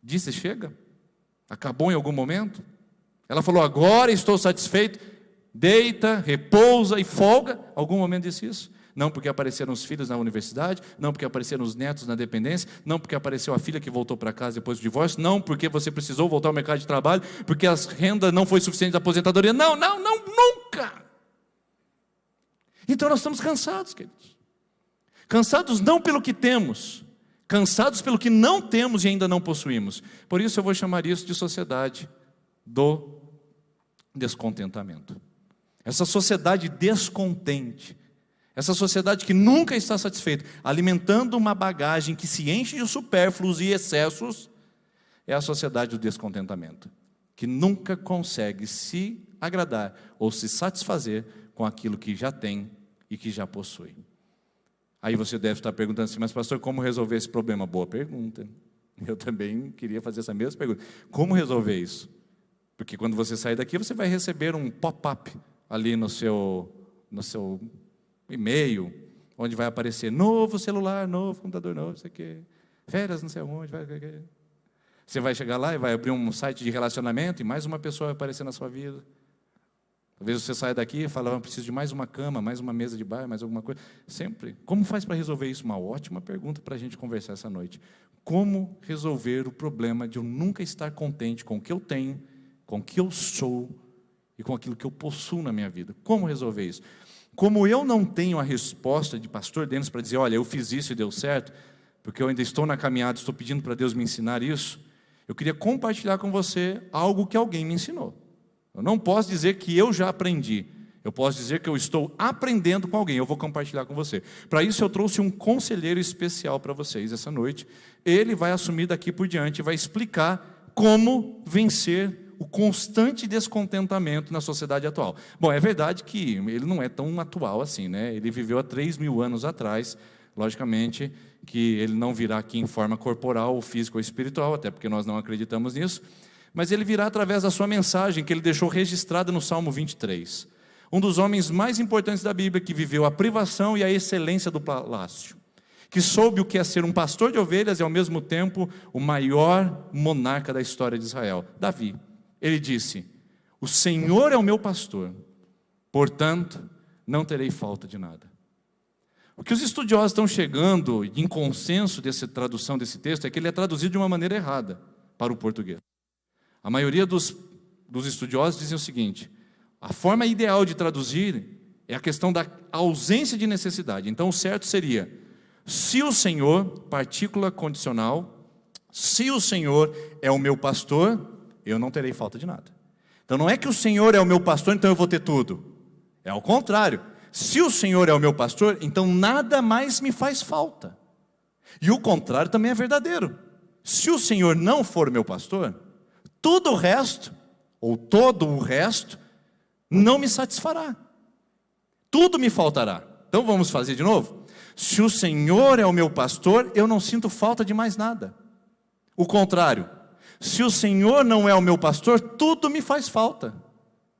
Disse chega? Acabou em algum momento? Ela falou, agora estou satisfeito. Deita, repousa e folga. Algum momento disse isso? Não porque apareceram os filhos na universidade, não porque apareceram os netos na dependência, não porque apareceu a filha que voltou para casa depois do divórcio, não porque você precisou voltar ao mercado de trabalho, porque a renda não foi suficiente da aposentadoria. Não, nunca. Então nós estamos cansados, queridos. Cansados não pelo que temos, cansados pelo que não temos e ainda não possuímos. Por isso eu vou chamar isso de sociedade do descontentamento. Essa sociedade descontente, essa sociedade que nunca está satisfeita, alimentando uma bagagem que se enche de supérfluos e excessos, é a sociedade do descontentamento, que nunca consegue se agradar ou se satisfazer com aquilo que já tem e que já possui. Aí você deve estar perguntando assim, mas pastor, como resolver esse problema? Boa pergunta. Eu também queria fazer essa mesma pergunta. Como resolver isso? Porque quando você sair daqui, você vai receber um pop-up ali no seu e-mail, onde vai aparecer novo celular, novo computador novo, não sei o quê, férias não sei onde, você vai chegar lá e vai abrir um site de relacionamento e mais uma pessoa vai aparecer na sua vida. Talvez você saia daqui e fale, eu preciso de mais uma cama, mais uma mesa de bar, mais alguma coisa. Sempre. Como faz para resolver isso? Uma ótima pergunta para a gente conversar essa noite. Como resolver o problema de eu nunca estar contente com o que eu tenho, com o que eu sou e com aquilo que eu possuo na minha vida? Como resolver isso? Como eu não tenho a resposta de pastor Denis para dizer, olha, eu fiz isso e deu certo, porque eu ainda estou na caminhada, estou pedindo para Deus me ensinar isso, eu queria compartilhar com você algo que alguém me ensinou. Eu não posso dizer que eu já aprendi, eu posso dizer que eu estou aprendendo com alguém, eu vou compartilhar com você. Para isso eu trouxe um conselheiro especial para vocês essa noite. Ele vai assumir daqui por diante, vai explicar como vencer o constante descontentamento na sociedade atual. Bom, é verdade que ele não é tão atual assim, né? Ele viveu há 3.000 anos atrás, logicamente que ele não virá aqui em forma corporal, ou física ou espiritual, até porque nós não acreditamos nisso, mas ele virá através da sua mensagem, que ele deixou registrada no Salmo 23. Um dos homens mais importantes da Bíblia, que viveu a privação e a excelência do palácio, que soube o que é ser um pastor de ovelhas e ao mesmo tempo o maior monarca da história de Israel, Davi. Ele disse, o Senhor é o meu pastor, portanto não terei falta de nada. O que os estudiosos estão chegando em consenso dessa tradução desse texto é que ele é traduzido de uma maneira errada. para o português. A maioria dos estudiosos dizem o seguinte: a forma ideal de traduzir é a questão da ausência de necessidade. Então o certo seria: se o Senhor, partícula condicional, se o Senhor é o meu pastor, eu não terei falta de nada. Então não é que o Senhor é o meu pastor, então eu vou ter tudo. É ao contrário. Se o Senhor é o meu pastor, então nada mais me faz falta. E o contrário também é verdadeiro. Se o Senhor não for meu pastor, tudo o resto, ou todo o resto, não me satisfará. Tudo me faltará. Então vamos fazer de novo? Se o Senhor é o meu pastor, eu não sinto falta de mais nada. O contrário, se o Senhor não é o meu pastor, tudo me faz falta.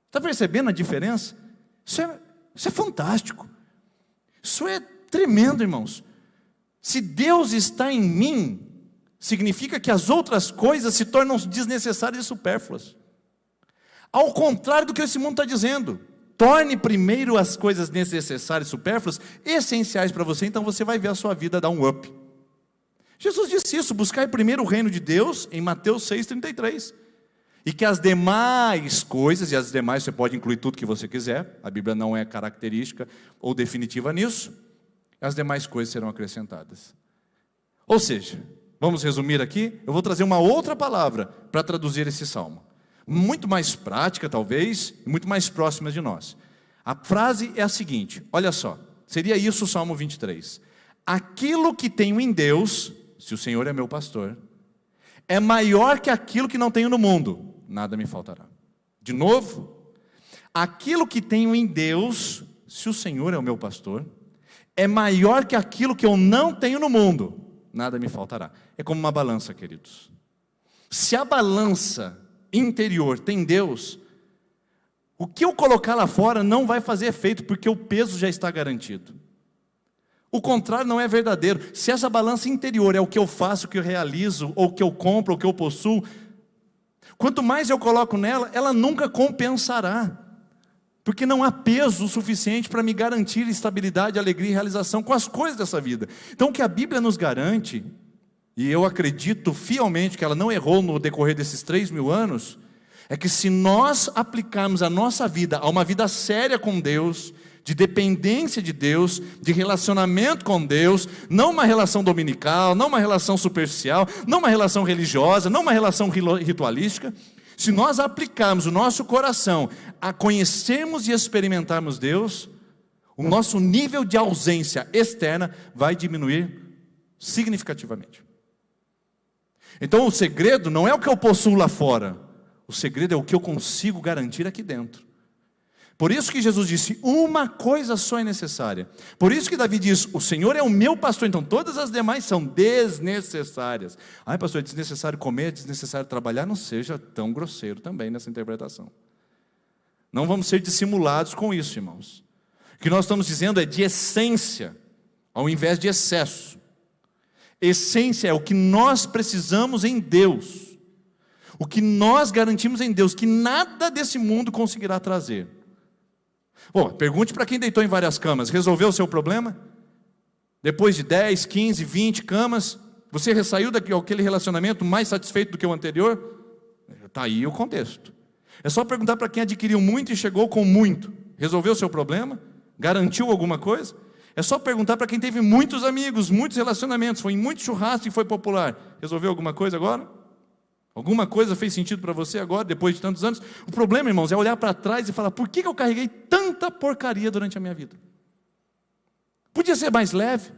Está percebendo a diferença? Isso é fantástico. Isso é tremendo, irmãos. Se Deus está em mim, significa que as outras coisas se tornam desnecessárias e supérfluas. Ao contrário do que esse mundo está dizendo. Torne primeiro as coisas necessárias e supérfluas essenciais para você, então você vai ver a sua vida dar um up. Jesus disse isso: buscai primeiro o reino de Deus, em Mateus 6,33. E que as demais coisas, e as demais você pode incluir tudo que você quiser, a Bíblia não é característica ou definitiva nisso, as demais coisas serão acrescentadas. Ou seja, vamos resumir aqui, eu vou trazer uma outra palavra para traduzir esse salmo. Muito mais prática talvez, e muito mais próxima de nós. A frase é a seguinte, olha só, seria isso o Salmo 23. Aquilo que tenho em Deus, se o Senhor é meu pastor, é maior que aquilo que não tenho no mundo, nada me faltará. De novo, aquilo que tenho em Deus, se o Senhor é o meu pastor, é maior que aquilo que eu não tenho no mundo, nada me faltará. É como uma balança, queridos. Se a balança interior tem Deus, o que eu colocar lá fora não vai fazer efeito, porque o peso já está garantido. O contrário não é verdadeiro. Se essa balança interior é o que eu faço, o que eu realizo, ou o que eu compro, ou o que eu possuo, quanto mais eu coloco nela, ela nunca compensará, porque não há peso suficiente para me garantir estabilidade, alegria e realização com as coisas dessa vida. Então o que a Bíblia nos garante, e eu acredito fielmente que ela não errou no decorrer desses 3.000 anos, é que se nós aplicarmos a nossa vida a uma vida séria com Deus, de dependência de Deus, de relacionamento com Deus, não uma relação dominical, não uma relação superficial, não uma relação religiosa, não uma relação ritualística, se nós aplicarmos o nosso coração a conhecermos e experimentarmos Deus, o nosso nível de ausência externa vai diminuir significativamente. Então o segredo não é o que eu possuo lá fora, o segredo é o que eu consigo garantir aqui dentro. Por isso que Jesus disse, uma coisa só é necessária. Por isso que Davi diz, o Senhor é o meu pastor, então todas as demais são desnecessárias. Ai pastor, é desnecessário comer, é desnecessário trabalhar, não seja tão grosseiro também nessa interpretação. Não vamos ser dissimulados com isso, irmãos. O que nós estamos dizendo é de essência, ao invés de excesso. Essência é o que nós precisamos em Deus. O que nós garantimos em Deus, que nada desse mundo conseguirá trazer. Bom, pergunte para quem deitou em várias camas, resolveu o seu problema? Depois de 10, 15, 20 camas, você ressaiu daquele relacionamento mais satisfeito do que o anterior? Está aí o contexto. É só perguntar para quem adquiriu muito e chegou com muito. Resolveu o seu problema? Garantiu alguma coisa? É só perguntar para quem teve muitos amigos, muitos relacionamentos, foi em muito churrasco e foi popular. Resolveu alguma coisa agora? Alguma coisa fez sentido para você agora, depois de tantos anos? O problema, irmãos, é olhar para trás e falar, por que eu carreguei tanta porcaria durante a minha vida? Podia ser mais leve,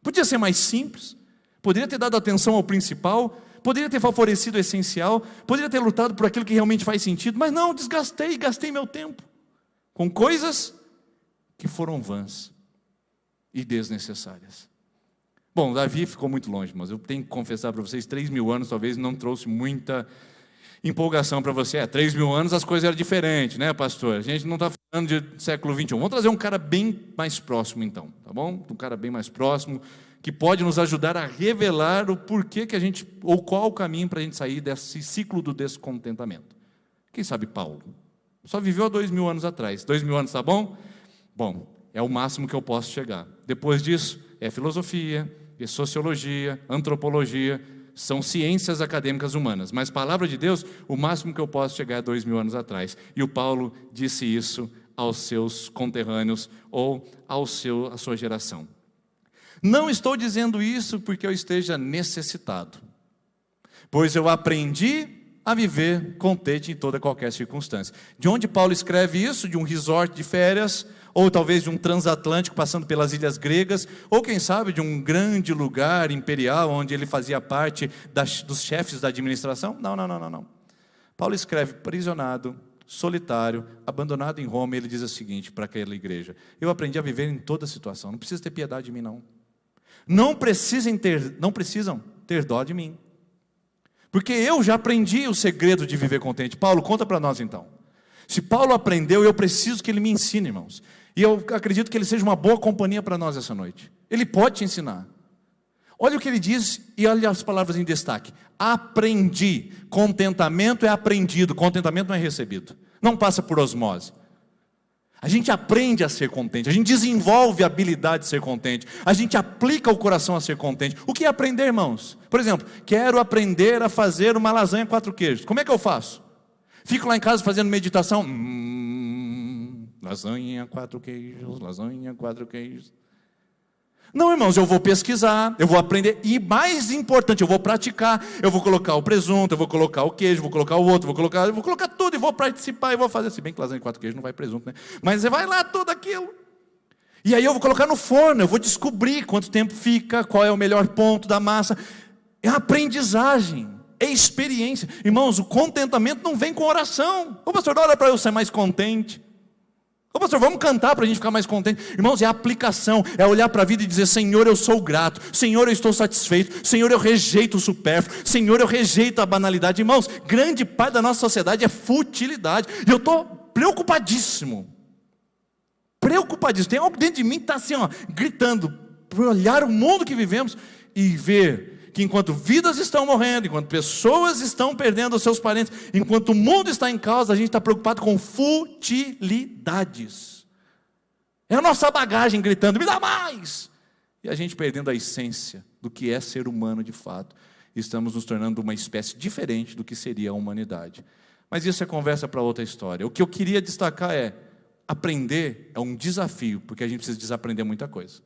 podia ser mais simples, poderia ter dado atenção ao principal, poderia ter favorecido o essencial, poderia ter lutado por aquilo que realmente faz sentido, mas não, gastei meu tempo com coisas que foram vãs e desnecessárias. Bom, Davi ficou muito longe, mas eu tenho que confessar para vocês, 3.000 anos talvez não trouxe muita empolgação para você. 3.000 anos as coisas eram diferentes, né, pastor? A gente não está falando de século 21. Vamos trazer um cara bem mais próximo então, tá bom? Um cara bem mais próximo, que pode nos ajudar a revelar o porquê que a gente, ou qual o caminho para a gente sair desse ciclo do descontentamento. Quem sabe Paulo? Só viveu há 2.000 anos atrás. 2.000 anos, tá bom? Bom, é o máximo que eu posso chegar. Depois disso, é filosofia, é sociologia, antropologia, são ciências acadêmicas humanas, mas palavra de Deus, o máximo que eu posso chegar é 2000 anos atrás. E o Paulo disse isso aos seus conterrâneos ou à sua geração. Não estou dizendo isso porque eu esteja necessitado, pois eu aprendi a viver contente em toda qualquer circunstância. De onde Paulo escreve isso? De um resort de férias, ou talvez de um transatlântico passando pelas ilhas gregas, ou quem sabe de um grande lugar imperial onde ele fazia parte dos chefes da administração? Não. Paulo escreve prisionado, solitário, abandonado em Roma, e ele diz o seguinte para aquela igreja: eu aprendi a viver em toda situação, não precisa ter piedade de mim não. Não precisam ter dó de mim, porque eu já aprendi o segredo de viver contente. Paulo, conta para nós então. Se Paulo aprendeu, eu preciso que ele me ensine, irmãos. E eu acredito que ele seja uma boa companhia para nós essa noite. Ele pode te ensinar. Olha o que ele diz e olha as palavras em destaque. Aprendi. Contentamento é aprendido, contentamento não é recebido. Não passa por osmose. A gente aprende a ser contente, a gente desenvolve a habilidade de ser contente, a gente aplica o coração a ser contente. O que é aprender, irmãos? Por exemplo, quero aprender a fazer uma lasanha 4 queijos. Como é que eu faço? Fico lá em casa fazendo meditação. Lasanha 4 queijos, lasanha 4 queijos. Não, irmãos, eu vou pesquisar, eu vou aprender, e mais importante, eu vou praticar, eu vou colocar o presunto, eu vou colocar o queijo, vou colocar o outro, eu vou colocar tudo, e vou participar, e vou fazer, se bem que lasanha 4 queijos não vai presunto, né? Mas você vai lá, tudo aquilo. E aí eu vou colocar no forno, eu vou descobrir quanto tempo fica, qual é o melhor ponto da massa. É aprendizagem, é experiência. Irmãos, o contentamento não vem com oração. Ô pastor, ora para eu ser mais contente. Ô pastor, vamos cantar para a gente ficar mais contente. Irmãos, é aplicação, é olhar para a vida e dizer: Senhor, eu sou grato, Senhor, eu estou satisfeito, Senhor, eu rejeito o supérfluo, Senhor, eu rejeito a banalidade. Irmãos, grande parte da nossa sociedade é futilidade, e eu estou preocupadíssimo. Tem algo dentro de mim que está assim, ó, gritando, por olhar o mundo que vivemos e ver que enquanto vidas estão morrendo, enquanto pessoas estão perdendo os seus parentes, enquanto o mundo está em causa, a gente está preocupado com futilidades. É a nossa bagagem gritando: me dá mais! E a gente perdendo a essência do que é ser humano de fato. Estamos nos tornando uma espécie diferente do que seria a humanidade. Mas isso é conversa para outra história. O que eu queria destacar é: aprender é um desafio, porque a gente precisa desaprender muita coisa.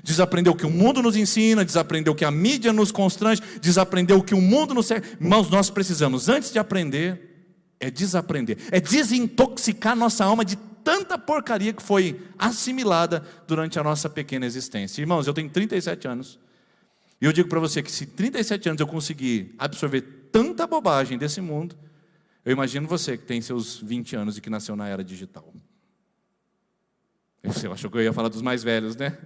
Desaprender o que o mundo nos ensina, desaprender o que a mídia nos constrange, desaprender o que o mundo nos serve. Irmãos, nós precisamos, antes de aprender, desaprender, desintoxicar nossa alma de tanta porcaria que foi assimilada durante a nossa pequena existência. Irmãos, eu tenho 37 anos, e eu digo para você que se 37 anos eu conseguir absorver tanta bobagem desse mundo, eu imagino você que tem seus 20 anos e que nasceu na era digital. Você achou que eu ia falar dos mais velhos, né?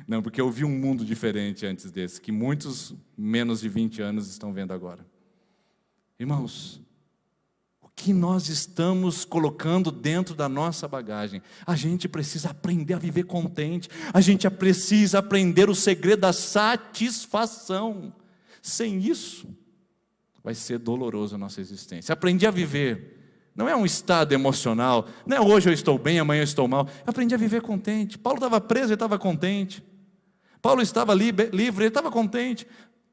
Não, porque eu vi um mundo diferente antes desse, que muitos menos de 20 anos estão vendo agora. Irmãos, o que nós estamos colocando dentro da nossa bagagem? A gente precisa aprender a viver contente, a gente precisa aprender o segredo da satisfação. Sem isso, vai ser doloroso a nossa existência. Aprendi a viver. Não é um estado emocional, não é hoje eu estou bem, amanhã eu estou mal. Eu aprendi a viver contente. Paulo estava preso, ele estava contente. Paulo estava livre, ele estava contente.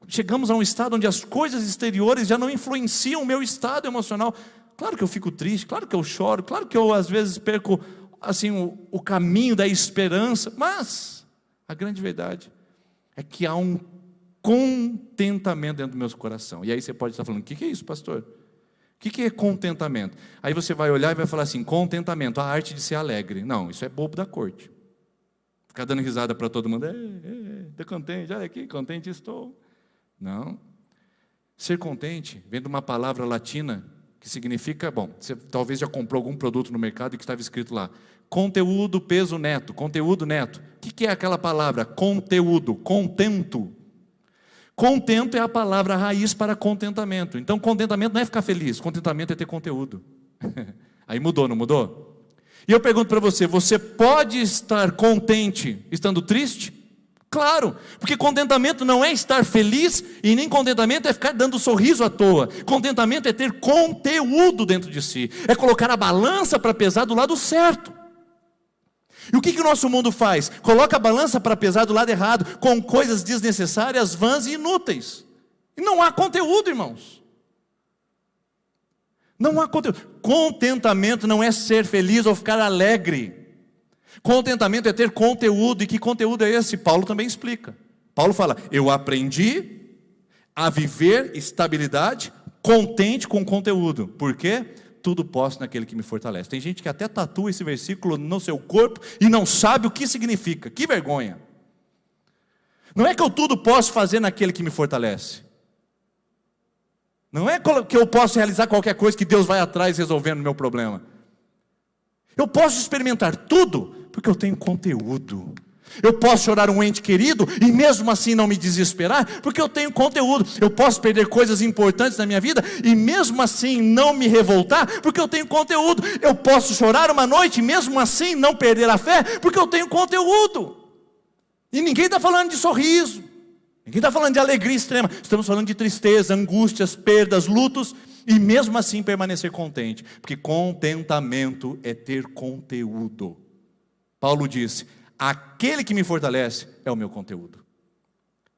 Chegamos a um estado onde as coisas exteriores já não influenciam o meu estado emocional. Claro que eu fico triste, claro que eu choro, claro que eu às vezes perco assim, o caminho da esperança, mas a grande verdade é que há um contentamento dentro do meu coração. E aí você pode estar falando: o que é isso, pastor? O que é contentamento? Aí você vai olhar e vai falar assim: contentamento, a arte de ser alegre. Não, isso é bobo da corte. Ficar dando risada para todo mundo: estou contente, olha aqui, contente estou. Não. Ser contente vem de uma palavra latina que significa, bom, você talvez já comprou algum produto no mercado e que estava escrito lá: conteúdo, peso neto, conteúdo neto. O que é aquela palavra? Conteúdo, contento. Contento é a palavra raiz para contentamento. Então, contentamento não é ficar feliz, contentamento é ter conteúdo. Aí mudou, não mudou? E eu pergunto para você: você pode estar contente estando triste? Claro, porque contentamento não é estar feliz, e nem contentamento é ficar dando sorriso à toa. Contentamento é ter conteúdo dentro de si, é colocar a balança para pesar do lado certo. E o que o nosso mundo faz? Coloca a balança para pesar do lado errado, com coisas desnecessárias, vãs e inúteis. E não há conteúdo, irmãos. Não há conteúdo. Contentamento não é ser feliz ou ficar alegre. Contentamento é ter conteúdo. E que conteúdo é esse? Paulo também explica. Paulo fala: eu aprendi a viver estabilidade, contente com conteúdo. Por quê? Tudo posso naquele que me fortalece. Tem gente que até tatua esse versículo no seu corpo e não sabe o que significa. Que vergonha. Não é que eu tudo posso fazer naquele que me fortalece. Não é que eu posso realizar qualquer coisa que Deus vai atrás resolvendo o meu problema. Eu posso experimentar tudo porque eu tenho conteúdo. Eu posso chorar um ente querido e mesmo assim não me desesperar, porque eu tenho conteúdo. Eu posso perder coisas importantes na minha vida e mesmo assim não me revoltar, porque eu tenho conteúdo. Eu posso chorar uma noite e mesmo assim não perder a fé, porque eu tenho conteúdo. E ninguém está falando de sorriso, ninguém está falando de alegria extrema. Estamos falando de tristeza, angústias, perdas, lutos, e mesmo assim permanecer contente, porque contentamento é ter conteúdo. Paulo disse: aquele que me fortalece é o meu conteúdo.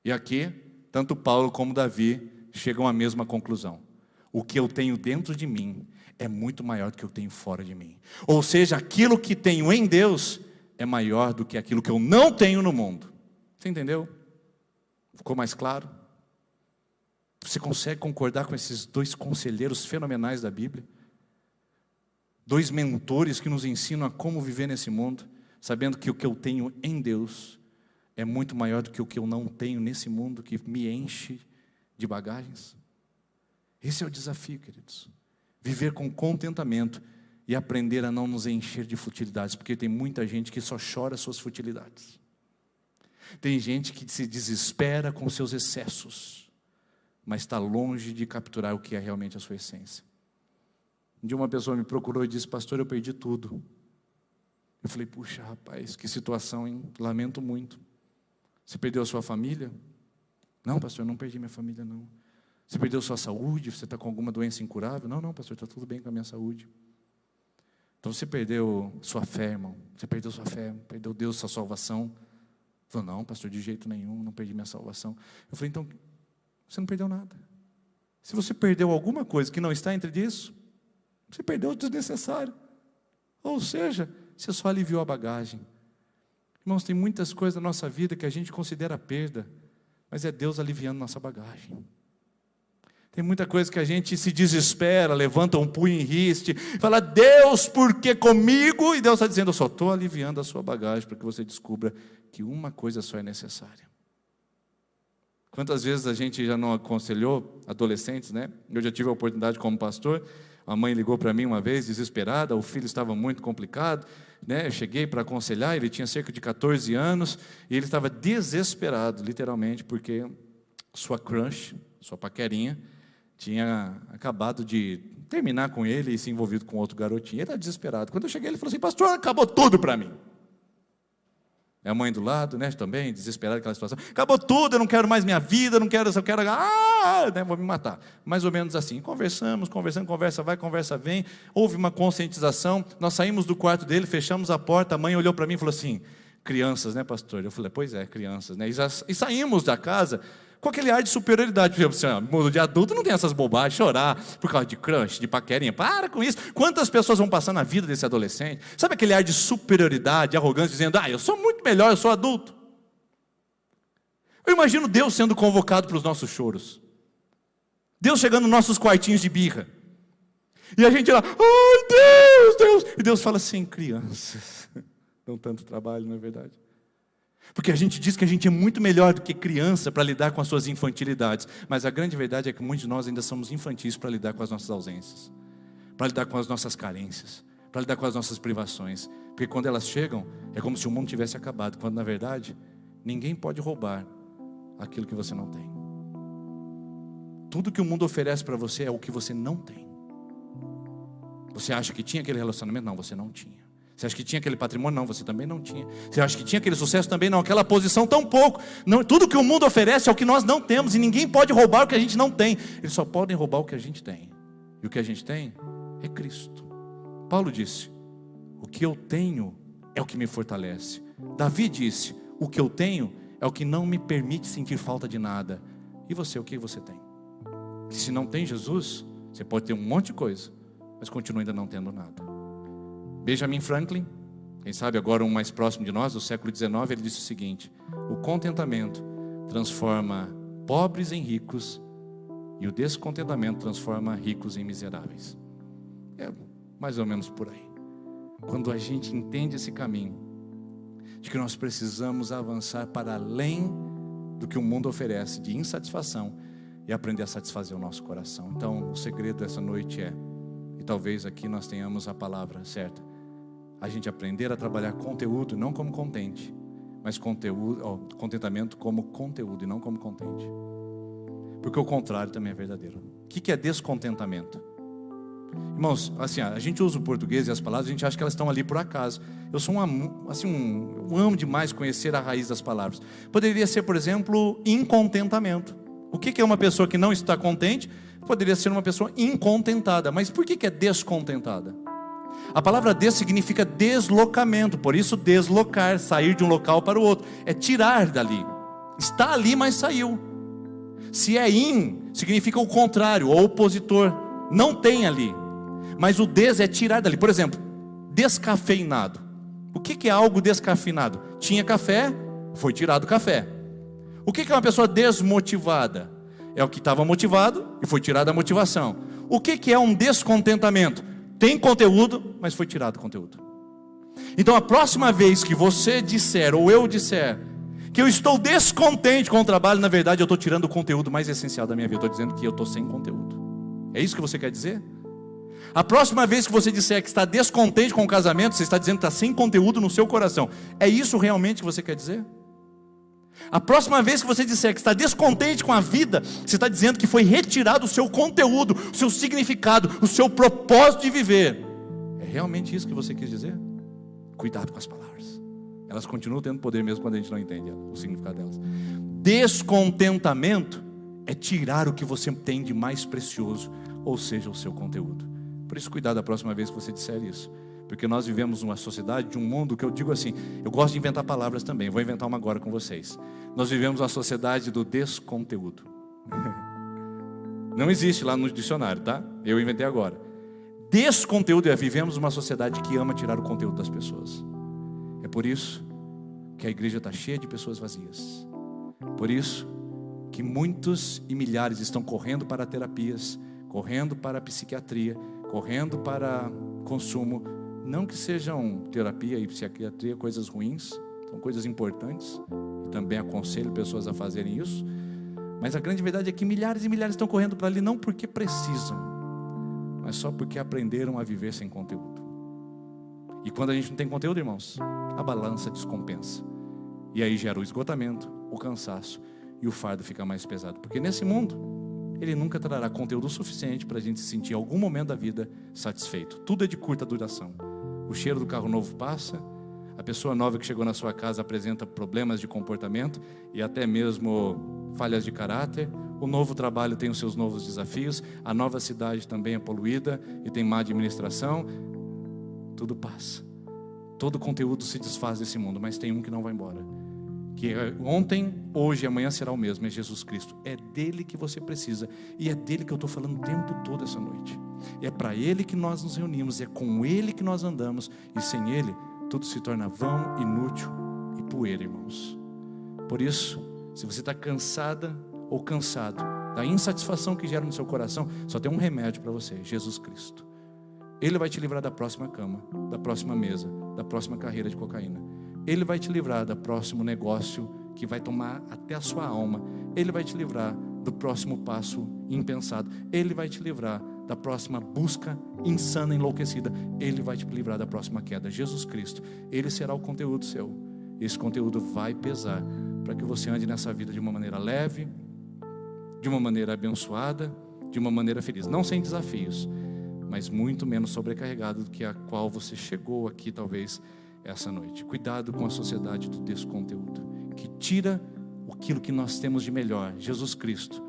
E aqui, tanto Paulo como Davi chegam à mesma conclusão. O que eu tenho dentro de mim é muito maior do que eu tenho fora de mim. Ou seja, aquilo que tenho em Deus é maior do que aquilo que eu não tenho no mundo. Você entendeu? Ficou mais claro? Você consegue concordar com esses dois conselheiros fenomenais da Bíblia? Dois mentores que nos ensinam a como viver nesse mundo, sabendo que o que eu tenho em Deus é muito maior do que o que eu não tenho nesse mundo que me enche de bagagens. Esse é o desafio, queridos. Viver com contentamento e aprender a não nos encher de futilidades, porque tem muita gente que só chora suas futilidades. Tem gente que se desespera com seus excessos, mas está longe de capturar o que é realmente a sua essência. Um dia uma pessoa me procurou e disse: pastor, eu perdi tudo. Eu falei: puxa, rapaz, que situação, hein? Lamento muito. Você perdeu a sua família? Não, pastor, eu não perdi minha família, não. Você perdeu sua saúde? Você está com alguma doença incurável? Não, pastor, está tudo bem com a minha saúde. Então você perdeu sua fé, irmão. Você perdeu sua fé, perdeu Deus, sua salvação. Ele falou: não, pastor, de jeito nenhum, não perdi minha salvação. Eu falei: então, você não perdeu nada. Se você perdeu alguma coisa que não está entre isso, você perdeu o desnecessário. Ou seja, você só aliviou a bagagem. Irmãos, tem muitas coisas na nossa vida que a gente considera perda, mas é Deus aliviando nossa bagagem. Tem muita coisa que a gente se desespera, levanta um punho em riste, fala: Deus, por que comigo? E Deus está dizendo: eu só estou aliviando a sua bagagem para que você descubra que uma coisa só é necessária. Quantas vezes a gente já não aconselhou adolescentes, né? Eu já tive a oportunidade como pastor. A mãe ligou para mim uma vez, desesperada, o filho estava muito complicado, né? Eu cheguei para aconselhar, ele tinha cerca de 14 anos, e ele estava desesperado, literalmente, porque sua crush, sua paquerinha, tinha acabado de terminar com ele e se envolvido com outro garotinho. Ele estava desesperado. Quando eu cheguei, ele falou assim: pastor, acabou tudo para mim. É a mãe do lado, né, também, desesperada com aquela situação. Acabou tudo, eu não quero mais minha vida, eu quero, né, vou me matar. Mais ou menos assim. Conversamos, conversa vai, conversa vem. Houve uma conscientização. Nós saímos do quarto dele, fechamos a porta. A mãe olhou para mim e falou assim: crianças, né, pastor? Eu falei: pois é, crianças, né? E saímos da casa com aquele ar de superioridade. Por exemplo, mundo de adulto não tem essas bobagens, chorar por causa de crush, de paquerinha. Para com isso. Quantas pessoas vão passar na vida desse adolescente? Sabe aquele ar de superioridade, de arrogância, dizendo: eu sou muito melhor, eu sou adulto. Eu imagino Deus sendo convocado para os nossos choros. Deus chegando nos nossos quartinhos de birra. E a gente lá: ai, Deus. E Deus fala assim: crianças, dão tanto trabalho, não é verdade? Porque a gente diz que a gente é muito melhor do que criança para lidar com as suas infantilidades. Mas a grande verdade é que muitos de nós ainda somos infantis para lidar com as nossas ausências, para lidar com as nossas carências, para lidar com as nossas privações. Porque quando elas chegam, é como se o mundo tivesse acabado, quando na verdade, ninguém pode roubar aquilo que você não tem. Tudo que o mundo oferece para você é o que você não tem. Você acha que tinha aquele relacionamento? Não, você não tinha. Você acha que tinha aquele patrimônio? Não, você também não tinha. Você acha que tinha aquele sucesso? Também não. Aquela posição, tão pouco. Não, tudo que o mundo oferece é o que nós não temos. E ninguém pode roubar o que a gente não tem. Eles só podem roubar o que a gente tem. E o que a gente tem é Cristo. Paulo disse: o que eu tenho é o que me fortalece. Davi disse: o que eu tenho é o que não me permite sentir falta de nada. E você, o que você tem? Se não tem Jesus, você pode ter um monte de coisa, mas continua ainda não tendo nada. Benjamin Franklin, quem sabe agora um mais próximo de nós, do século XIX, ele disse o seguinte: o contentamento transforma pobres em ricos, e o descontentamento transforma ricos em miseráveis. É mais ou menos por aí. Quando a gente entende esse caminho, de que nós precisamos avançar para além do que o mundo oferece de insatisfação e aprender a satisfazer o nosso coração. Então, o segredo dessa noite é, e talvez aqui nós tenhamos a palavra certa, a gente aprender a trabalhar conteúdo não como contente, mas contentamento como conteúdo e não como contente. Porque o contrário também é verdadeiro. O que é descontentamento? Irmãos, assim, a gente usa o português e as palavras, a gente acha que elas estão ali por acaso. Eu sou eu amo demais conhecer a raiz das palavras. Poderia ser, por exemplo, incontentamento. O que é uma pessoa que não está contente? Poderia ser uma pessoa incontentada. Mas por que é descontentada? A palavra des significa deslocamento, por isso deslocar, sair de um local para o outro. É tirar dali. Está ali, mas saiu. Se é significa o contrário, o opositor. Não tem ali. Mas o des é tirar dali. Por exemplo, descafeinado. O que é algo descafeinado? Tinha café, foi tirado o café. O que é uma pessoa desmotivada? É o que estava motivado e foi tirada a motivação. O que é um descontentamento? Tem conteúdo, mas foi tirado o conteúdo. Então a próxima vez que você disser, ou eu disser, que eu estou descontente com o trabalho, na verdade eu estou tirando o conteúdo mais essencial da minha vida. Eu estou dizendo que eu estou sem conteúdo. É isso que você quer dizer? A próxima vez que você disser que está descontente com o casamento, você está dizendo que está sem conteúdo no seu coração. É isso realmente que você quer dizer? A próxima vez que você disser que está descontente com a vida, você está dizendo que foi retirado o seu conteúdo, o seu significado, o seu propósito de viver. É realmente isso que você quis dizer? Cuidado com as palavras. Elas continuam tendo poder mesmo quando a gente não entende o significado delas. Descontentamento é tirar o que você tem de mais precioso, ou seja, o seu conteúdo. Por isso, cuidado da próxima vez que você disser isso. Porque nós vivemos numa sociedade, de um mundo que eu digo assim, eu gosto de inventar palavras também, vou inventar uma agora com vocês. Nós vivemos uma sociedade do desconteúdo. Não existe lá no dicionário, tá? Eu inventei agora. Desconteúdo é vivemos uma sociedade que ama tirar o conteúdo das pessoas. É por isso que a igreja está cheia de pessoas vazias. Por isso que muitos e milhares estão correndo para terapias, correndo para a psiquiatria, correndo para consumo. Não que sejam terapia e psiquiatria coisas ruins, são coisas importantes, e também aconselho pessoas a fazerem isso, mas a grande verdade é que milhares e milhares estão correndo para ali não porque precisam, mas só porque aprenderam a viver sem conteúdo. E quando a gente não tem conteúdo, irmãos, a balança descompensa, e aí gera o esgotamento, o cansaço, e o fardo fica mais pesado, porque nesse mundo ele nunca trará conteúdo suficiente para a gente se sentir em algum momento da vida satisfeito. Tudo é de curta duração. O cheiro do carro novo passa, a pessoa nova que chegou na sua casa apresenta problemas de comportamento e até mesmo falhas de caráter. O novo trabalho tem os seus novos desafios, a nova cidade também é poluída e tem má administração. Tudo passa. Todo conteúdo se desfaz desse mundo, mas tem um que não vai embora. Que ontem, hoje e amanhã será o mesmo, é Jesus Cristo. É dele que você precisa e é dele que eu estou falando o tempo todo essa noite. É para ele que nós nos reunimos, é com ele que nós andamos, e sem ele tudo se torna vão, inútil e poeira, irmãos. Por isso, se você está cansada ou cansado da insatisfação que gera no seu coração, só tem um remédio para você: Jesus Cristo. Ele vai te livrar da próxima cama, da próxima mesa, da próxima carreira de cocaína. Ele vai te livrar do próximo negócio que vai tomar até a sua alma. Ele vai te livrar do próximo passo impensado. Ele vai te livrar da próxima busca insana, enlouquecida. Ele vai te livrar da próxima queda. Jesus Cristo, ele será o conteúdo seu. Esse conteúdo vai pesar para que você ande nessa vida de uma maneira leve, de uma maneira abençoada, de uma maneira feliz. Não sem desafios, mas muito menos sobrecarregado do que a qual você chegou aqui talvez essa noite. Cuidado com a sociedade do desconteúdo, que tira aquilo que nós temos de melhor, Jesus Cristo,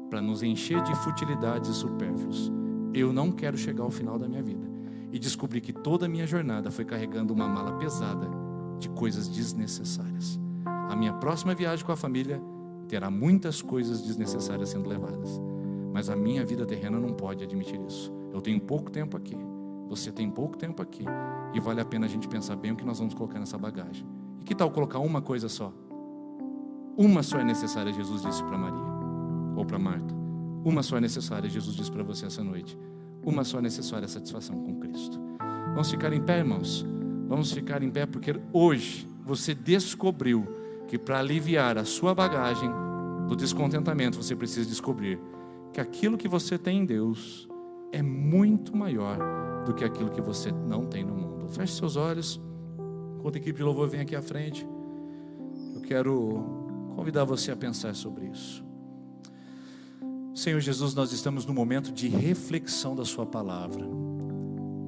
para nos encher de futilidades e supérfluos. Eu não quero chegar ao final da minha vida e descobri que toda a minha jornada foi carregando uma mala pesada de coisas desnecessárias. A minha próxima viagem com a família terá muitas coisas desnecessárias sendo levadas, mas a minha vida terrena não pode admitir isso. Eu tenho pouco tempo aqui, você tem pouco tempo aqui, e vale a pena a gente pensar bem o que nós vamos colocar nessa bagagem. E que tal colocar uma coisa só? Uma só é necessária, Jesus disse para Maria, ou para Marta. Uma só é necessária, Jesus disse para você essa noite. Uma só é necessária, a satisfação com Cristo. Vamos ficar em pé, irmãos? Vamos ficar em pé, porque hoje você descobriu que para aliviar a sua bagagem do descontentamento, você precisa descobrir que aquilo que você tem em Deus é muito maior do que aquilo que você não tem no mundo. Feche seus olhos. Enquanto a equipe de louvor vem aqui à frente, eu quero convidar você a pensar sobre isso. Senhor Jesus, nós estamos no momento de reflexão da sua palavra.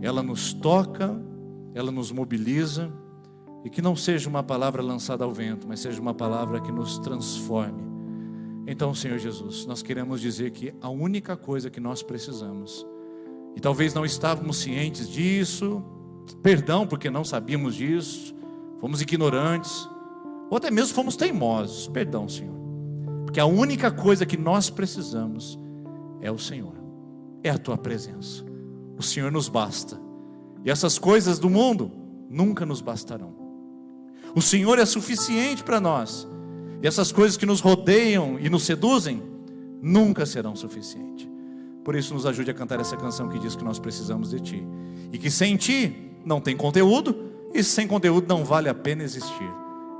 Ela nos toca, ela nos mobiliza, e que não seja uma palavra lançada ao vento, mas seja uma palavra que nos transforme. Então, Senhor Jesus, nós queremos dizer que a única coisa que nós precisamos, e talvez não estávamos cientes disso, perdão porque não sabíamos disso, fomos ignorantes, ou até mesmo fomos teimosos, perdão, Senhor, porque a única coisa que nós precisamos é o Senhor, é a Tua presença. O Senhor nos basta, e essas coisas do mundo nunca nos bastarão. O Senhor é suficiente para nós, e essas coisas que nos rodeiam e nos seduzem nunca serão suficientes. Por isso nos ajude a cantar essa canção que diz que nós precisamos de Ti, e que sem Ti não tem conteúdo, e sem conteúdo não vale a pena existir.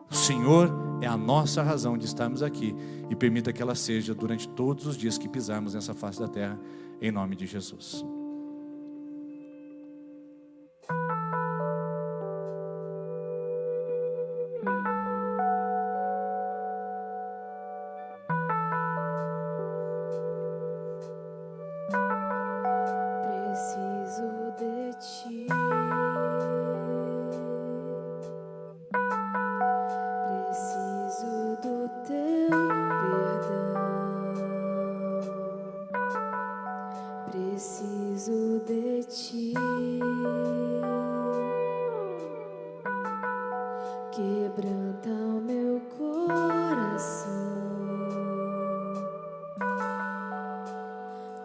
O Senhor é a nossa razão de estarmos aqui, e permita que ela seja durante todos os dias que pisarmos nessa face da terra, em nome de Jesus. Preciso de Ti. Preciso do Teu perdão. Preciso de Ti. Quebranta o meu coração.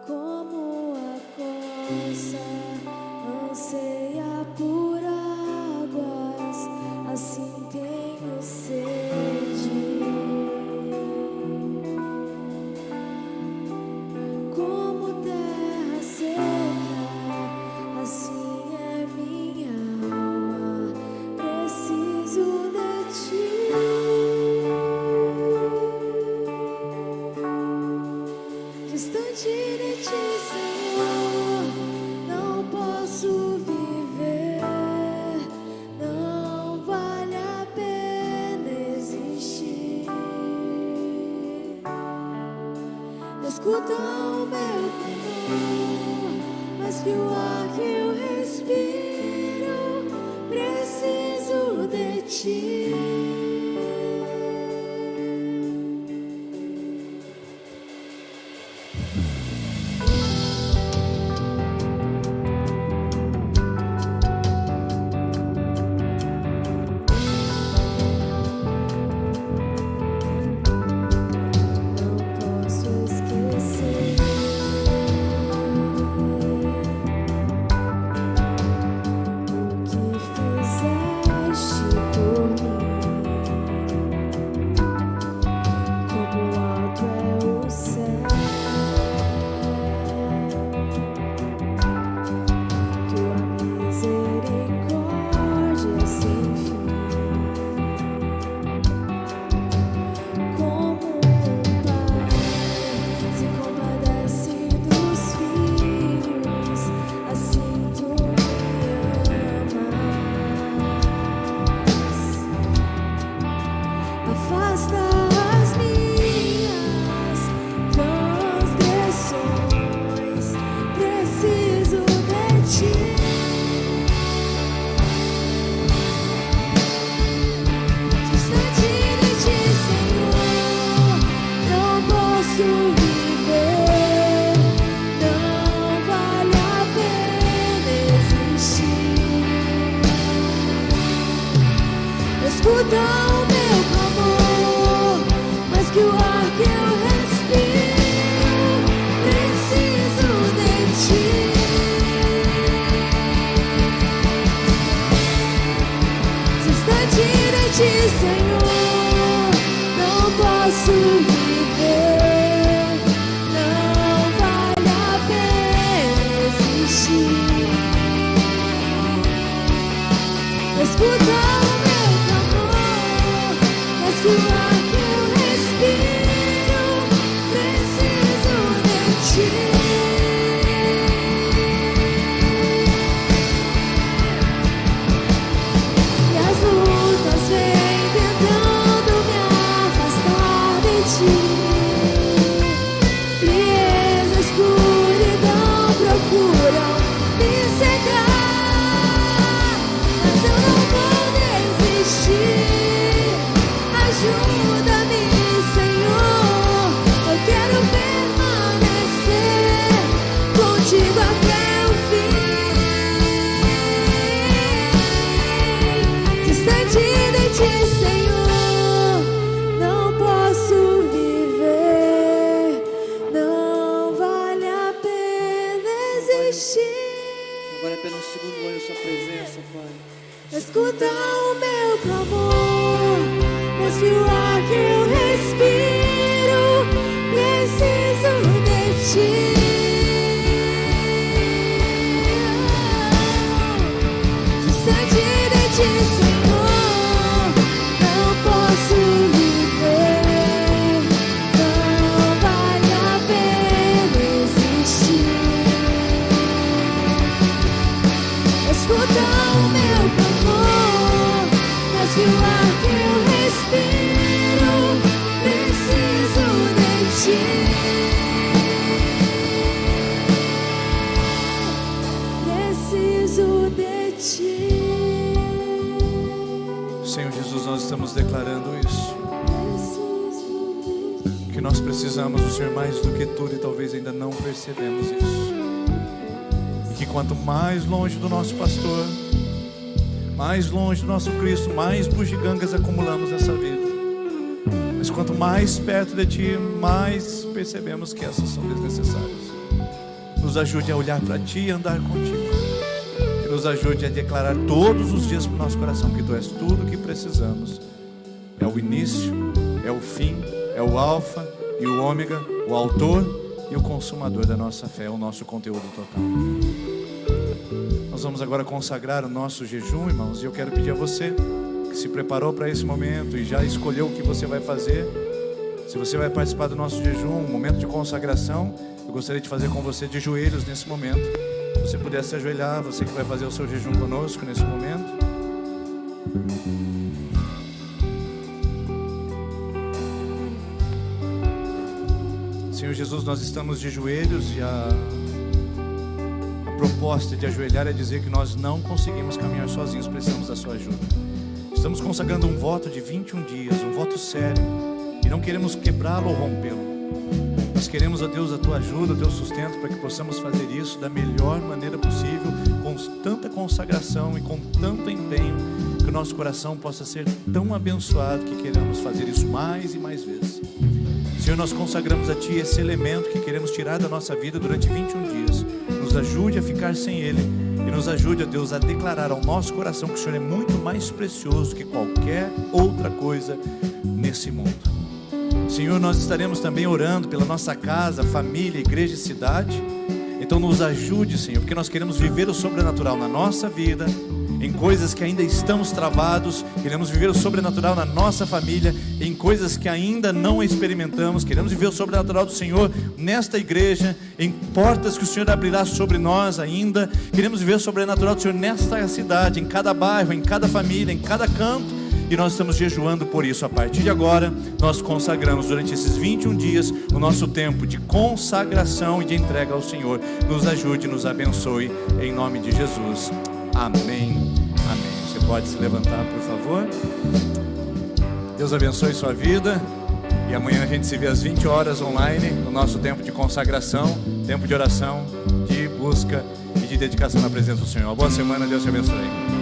Como a coça anseia por águas, assim tenho sede. Como terra seca, assim é minha alma. Preciso de Ti. Distante de Ti, Senhor, não posso viver. Não vale a pena existir. Escuta o meu clamor, mais que o ar que eu respiro. Preciso de Ti. Não posso esquecer apenas um segundo longe da sua presença, Pai. Escuta o meu clamor, nesse ar que eu respiro, preciso de ti. Distante de ti, Senhor, não posso viver, não vale a pena existir. Escuta o meu clamor, mas que o ar que eu respiro, preciso de ti. Preciso de ti. Senhor Jesus, nós estamos declarando isso, que nós precisamos do Senhor mais do que tudo e talvez ainda não percebemos isso. E que quanto mais longe do nosso pastor, mais longe do nosso Cristo, mais bugigangas acumulamos nessa vida. Mas quanto mais perto de Ti, mais percebemos que essas são desnecessárias. Nos ajude a olhar para Ti e andar contigo. E nos ajude a declarar todos os dias para o nosso coração que Tu és tudo o que precisamos. É o início, é o fim, é o alfa e o ômega, o autor e o consumador da nossa fé, o nosso conteúdo total. Nós vamos agora consagrar o nosso jejum, irmãos, e eu quero pedir a você que se preparou para esse momento e já escolheu o que você vai fazer. Se você vai participar do nosso jejum, um momento de consagração, eu gostaria de fazer com você de joelhos nesse momento. Se você puder se ajoelhar, você que vai fazer o seu jejum conosco nesse momento. Senhor Jesus, nós estamos de joelhos e a proposta de ajoelhar é dizer que nós não conseguimos caminhar sozinhos, precisamos da sua ajuda. Estamos consagrando um voto de 21 dias, um voto sério, e não queremos quebrá-lo ou rompê-lo. Nós queremos, ó Deus, a tua ajuda, o teu sustento, para que possamos fazer isso da melhor maneira possível, com tanta consagração e com tanto empenho, que o nosso coração possa ser tão abençoado que queremos fazer isso mais e mais vezes. Senhor, nós consagramos a Ti esse elemento que queremos tirar da nossa vida durante 21 dias. Nos ajude a ficar sem ele e nos ajude, ó Deus, a declarar ao nosso coração que o Senhor é muito mais precioso que qualquer outra coisa nesse mundo. Senhor, nós estaremos também orando pela nossa casa, família, igreja e cidade. Então nos ajude, Senhor, porque nós queremos viver o sobrenatural na nossa vida, em coisas que ainda estamos travados. Queremos viver o sobrenatural na nossa família, em coisas que ainda não experimentamos. Queremos viver o sobrenatural do Senhor nesta igreja, em portas que o Senhor abrirá sobre nós ainda. Queremos viver o sobrenatural do Senhor nesta cidade, em cada bairro, em cada família, em cada canto. E nós estamos jejuando por isso. A partir de agora, nós consagramos durante esses 21 dias o nosso tempo de consagração e de entrega ao Senhor. Nos ajude, nos abençoe, em nome de Jesus. Amém, amém. Você pode se levantar, por favor. Deus abençoe sua vida. E amanhã a gente se vê às 20 horas online, no nosso tempo de consagração, tempo de oração, de busca e de dedicação na presença do Senhor. Uma boa semana, Deus te abençoe.